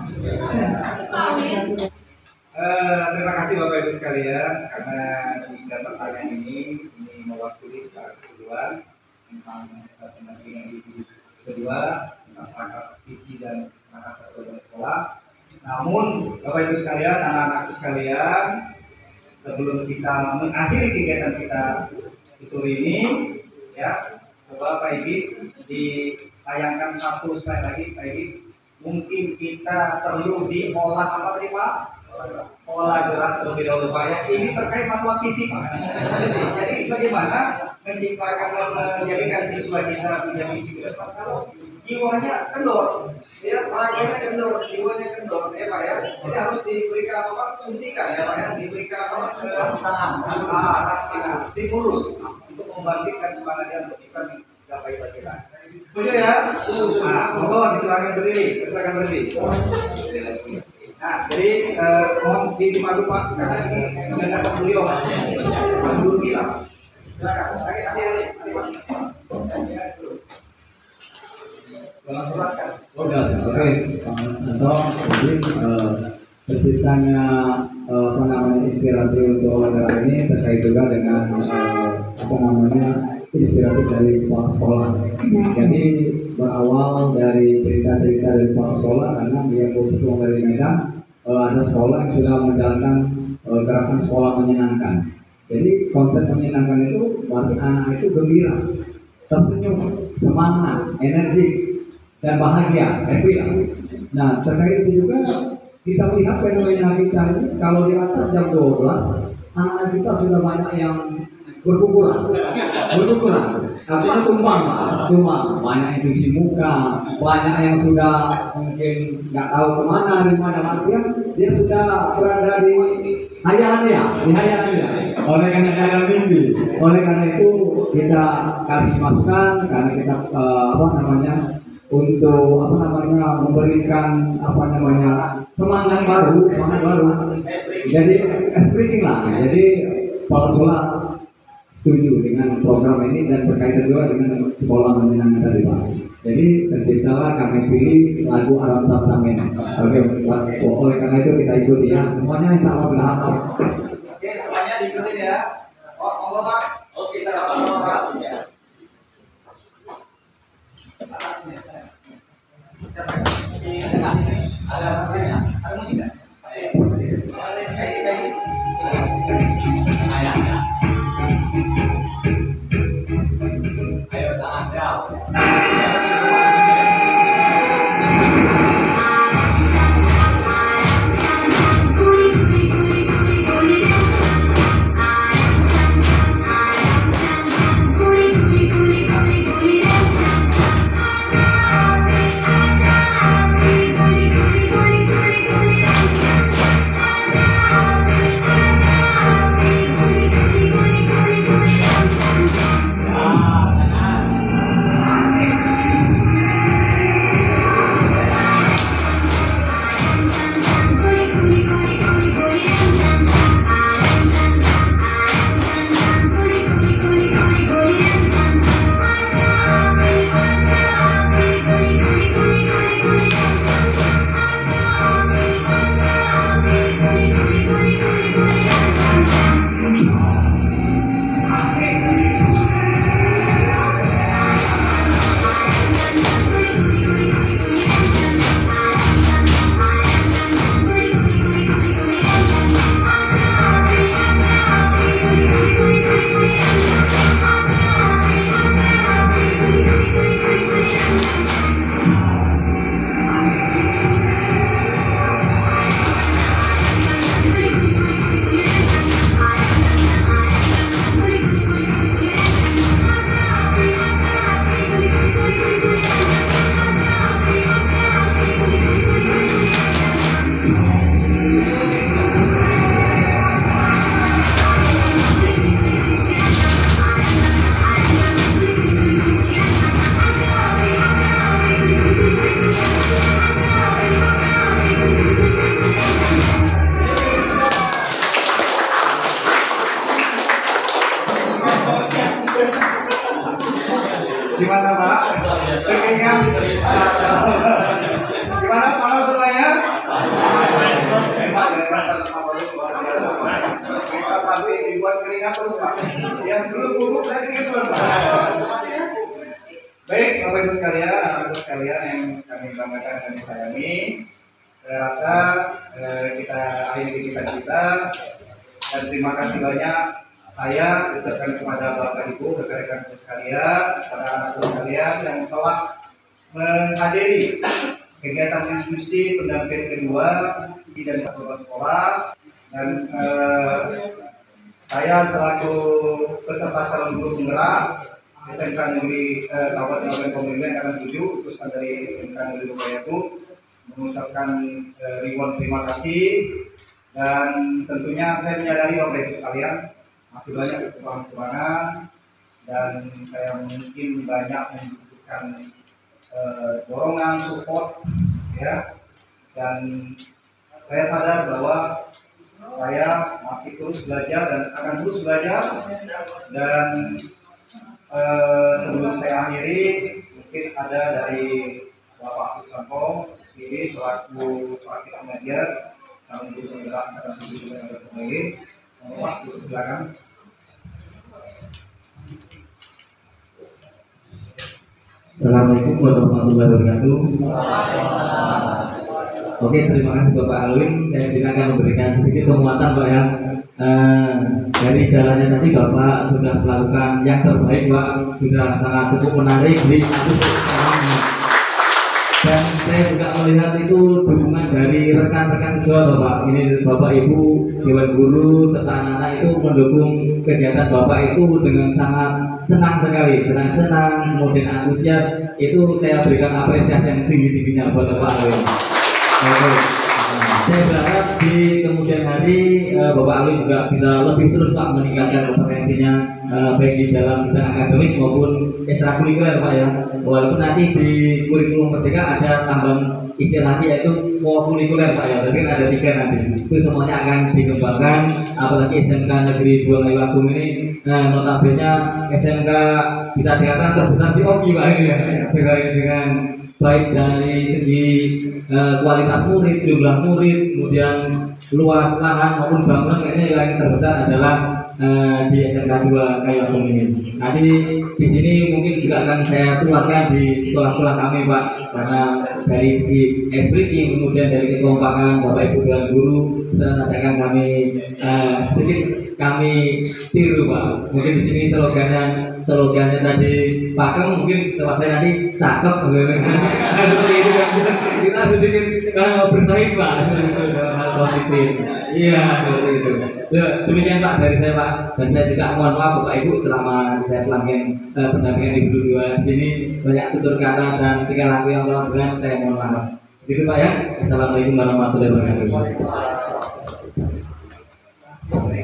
Terima kasih Bapak Ibu sekalian, karena tiga pertanyaan ini mewakili para kedua tentang pendampingan di kedua tentang pakar visi dan pakar satu sekolah. Namun Bapak Ibu sekalian, anak-anakku sekalian, sebelum kita mengakhiri kegiatan kita di sore ini, ya, coba Pak Ibi ditayangkan satu slide lagi, Pak Ibi. Mungkin kita perlu diolah apa tadi Pak? pola gerak terlebih dahulu Pak ya. Ini terkait masalah fisik. Jadi bagaimana menciptakan menjadikan siswa kita punya visi ke depan kalau jiwanya kendor, ya raganya kendor, jiwanya kendor, ya Pak ya. Ini harus diberikan apa Pak? Suntikan ya Pak ya, diberikan stimulus untuk membangkitkan semangat dia untuk bisa mencapai tujuan. Setuju ya? Nah, monggo silakan berdiri, Nah, jadi mohon dipandu Pak, karena ini penjelasan beliau Pak. Pandu kita. Silakan. Oke, Pak Santo, jadi terciptanya inspirasi untuk olahraga ini terkait juga dengan inspirasi dari kepala sekolah. Jadi berawal dari cerita-cerita dari kepala sekolah karena dia khusus dari Medan, ada sekolah yang sudah menjalankan gerakan sekolah menyenangkan. Jadi konsep menyenangkan itu berarti anak itu gembira, tersenyum, semangat, energi, dan bahagia, happy lah. Nah terkait itu juga kita melihat fenomena kita ini kalau di atas jam 12 anak kita sudah banyak yang berkukuran, artinya tumbang, banyak yang cuci muka, banyak yang sudah mungkin nggak tahu kemana, di mana artian dia sudah berada di hayalan dia, oleh karena mimpi. Oleh karena itu kita kasih masukan karena kita untuk memberikan semangat baru. Jadi speaking lah. Jadi pola setuju dengan program ini dan berkaitan juga dengan sekolah menyenangkan tadi Pak. Jadi terciptalah kami pilih lagu Alam Tafsamin. Oke, oleh karena itu kita ikuti ya. Semuanya insya Allah sudah hafal. Oke, semuanya diikutin ya. Oh, monggo Pak. Oke, sama-sama Pak. Ada musiknya? Ada musik nggak? Ayo, tangan siap. Gimana Pak? Pengennya? Gimana Pak semuanya? Kita sampai dibuat keringat terus Pak. Yang dulu buruk lagi gitu Pak. Baik Bapak Ibu sekalian yang kami banggakan dan disayangi, saya rasa kita akhiri kita dan terima kasih banyak. Saya ucapkan kepada Bapak Ibu, rekan-rekan sekalian, para anak sekalian yang telah menghadiri kegiatan diskusi pendampingan kedua dari satuan sekolah dan saya selaku peserta calon guru penggerak SMK Negeri Kabupaten Pemilihan Karang 7 utusan dari SMK Negeri Lukayatu mengucapkan ribuan terima kasih, dan tentunya saya menyadari Bapak Ibu sekalian masih banyak kekurangan dan saya mungkin banyak membutuhkan dorongan support ya, dan saya sadar bahwa saya masih terus belajar dan akan terus belajar, dan sebelum saya akhiri mungkin ada dari Bapak Susanto sendiri selaku wakil manajer calon guru penggerak Karang 7 Pemilih. Pak, silakan. Assalamualaikum warahmatullahi wabarakatuh. Oke, terima kasih Bapak Alwin. Saya juga akan memberikan sedikit penguatan Pak ya. Dari jalannya tadi Bapak sudah melakukan yang terbaik Pak, sudah sangat cukup menarik di dan saya juga melihat itu dukungan dari rekan-rekan siswa Bapak. Ini Bapak Ibu Dewan Guru serta anak-anak itu mendukung kegiatan Bapak itu dengan sangat senang sekali, senang, kemudian antusias. Itu saya berikan apresiasi yang tinggi-tingginya buat Bapak Alwin. Oke. Saya berharap di kemudian hari Bapak Alwin juga bisa lebih terus Pak meningkatkan kompetensinya baik di dalam bidang akademik maupun ekstrakurikuler Pak ya. Walaupun nanti di kurikulum Merdeka ada tambahan istilahnya yaitu kurikuler Pak ya. Tapi ada 3 nanti. Itu semuanya akan dikembangkan, apalagi SMK Negeri 2 Ngayu ini notabene SMK bisa dikatakan terbesar di OGI Pak ini ya. Sekali dengan baik dari segi kualitas murid, jumlah murid, kemudian luas lahan maupun bangunan, kayaknya yang terbesar adalah di SMK 2 Ngayu ini. Nanti di sini mungkin juga akan saya keluarkan di sekolah-sekolah kami Pak, karena dari segi breaking, kemudian dari kekompakan Bapak Ibu dan guru, nanti akan kami sedikit kami tiru Pak. Mungkin di sini slogannya tadi pakem, mungkin setelah saya nanti cakep seperti itu kan, kita sedikit bersaing Pak, hal positif. Iya, seperti itu. Demikian Pak dari saya Pak, dan saya juga mohon maaf Bapak Ibu selama saya pelanggan pendampingan Ibu dua di sini banyak tutur kata dan tingkah laku yang telah benar, saya mohon maaf. Begitu Pak ya. Assalamualaikum warahmatullahi wabarakatuh.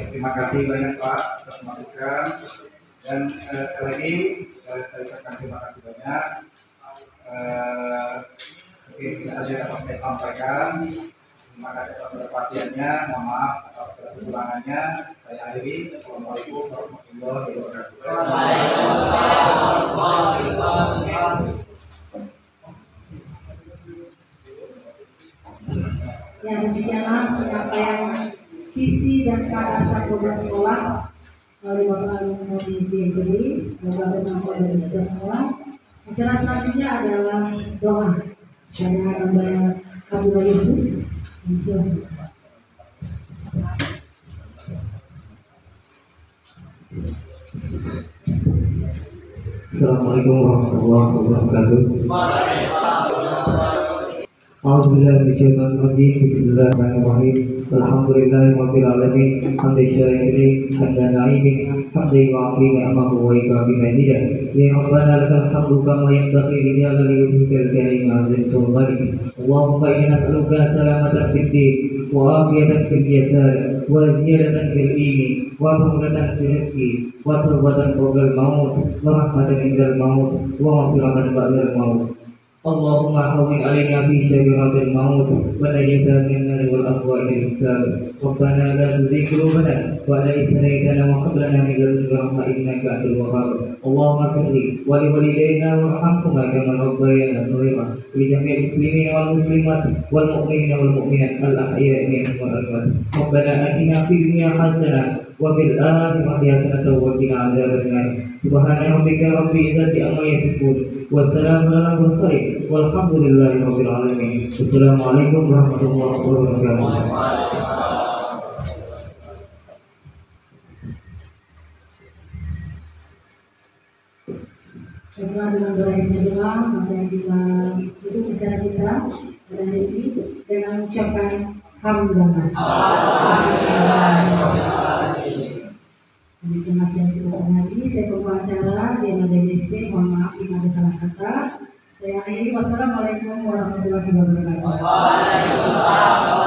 Terima kasih banyak Pak atas masukan, dan sekali lagi saya ucapkan terima kasih banyak. Oke, itu saja dapat saya sampaikan. Terima kasih atas perhatiannya, mohon maaf atas kekurangannya. Saya akhiri. Assalamualaikum warahmatullahi wabarakatuh. Ya, demikianlah penyampaian visi dan keadaan program sekolah melalui Bapak Alwin Komisi Inggris. Semoga bermanfaat dari kita semua. Acara selanjutnya adalah doa dari Anda Abdullah Yusuf. Assalamualaikum warahmatullahi wabarakatuh. A'udzubillahi Bismillahirrahmanirrahim. Alhamdulillahirabbil alamin. Hamdan syakirin, hamdan na'imin, hamdan yu'afi ni'amahu wa yukafi mazidah. Ya Rabbana lakal hamdu kama yanbaghi li jalali wajhikal karim wa 'azimi sultanik. Allahumma inna nas'aluka salamatan fid din wa afiyatan fil jasad wa ziyadatan fil ilmi wa barokatan fil rizqi wa tawbatan qabla al-maut wa rahmatan indal maut wa maghfiratan ba'dal maut. Allahumma hawwin alaina fi syabiratil maut wa najjina min nar wal ahwa ila hisab. Rabbana la tuzigh qulubana ba'da idh hadaytana wa hab lana min ladunka rahmah innaka antal wahhab. Allahumma ighfir wa li walidayna warhamhuma kama rabbayana shaghira. Li jami'il muslimina wal muslimat wal mu'minina wal mu'minat al ahya'i minhum wal amwat. Rabbana atina fid dunya hasanah wa fil akhirati hasanah wa qina adzabannar. Subhana rabbika rabbil izzati amma yasifun wa salamun alal mursalin walhamdulillahi rabbil alamin. Wassalamualaikum warahmatullahi wabarakatuh. Setelah dengan doa yang kedua, maka kita tutup acara kita pada hari ini dengan mengucapkan hamdana. Demikian yang cukup hari ini saya pembicara di MDST. Mohon maaf jika ada salah kata. Saya akhiri. Wassalamualaikum warahmatullahi wabarakatuh.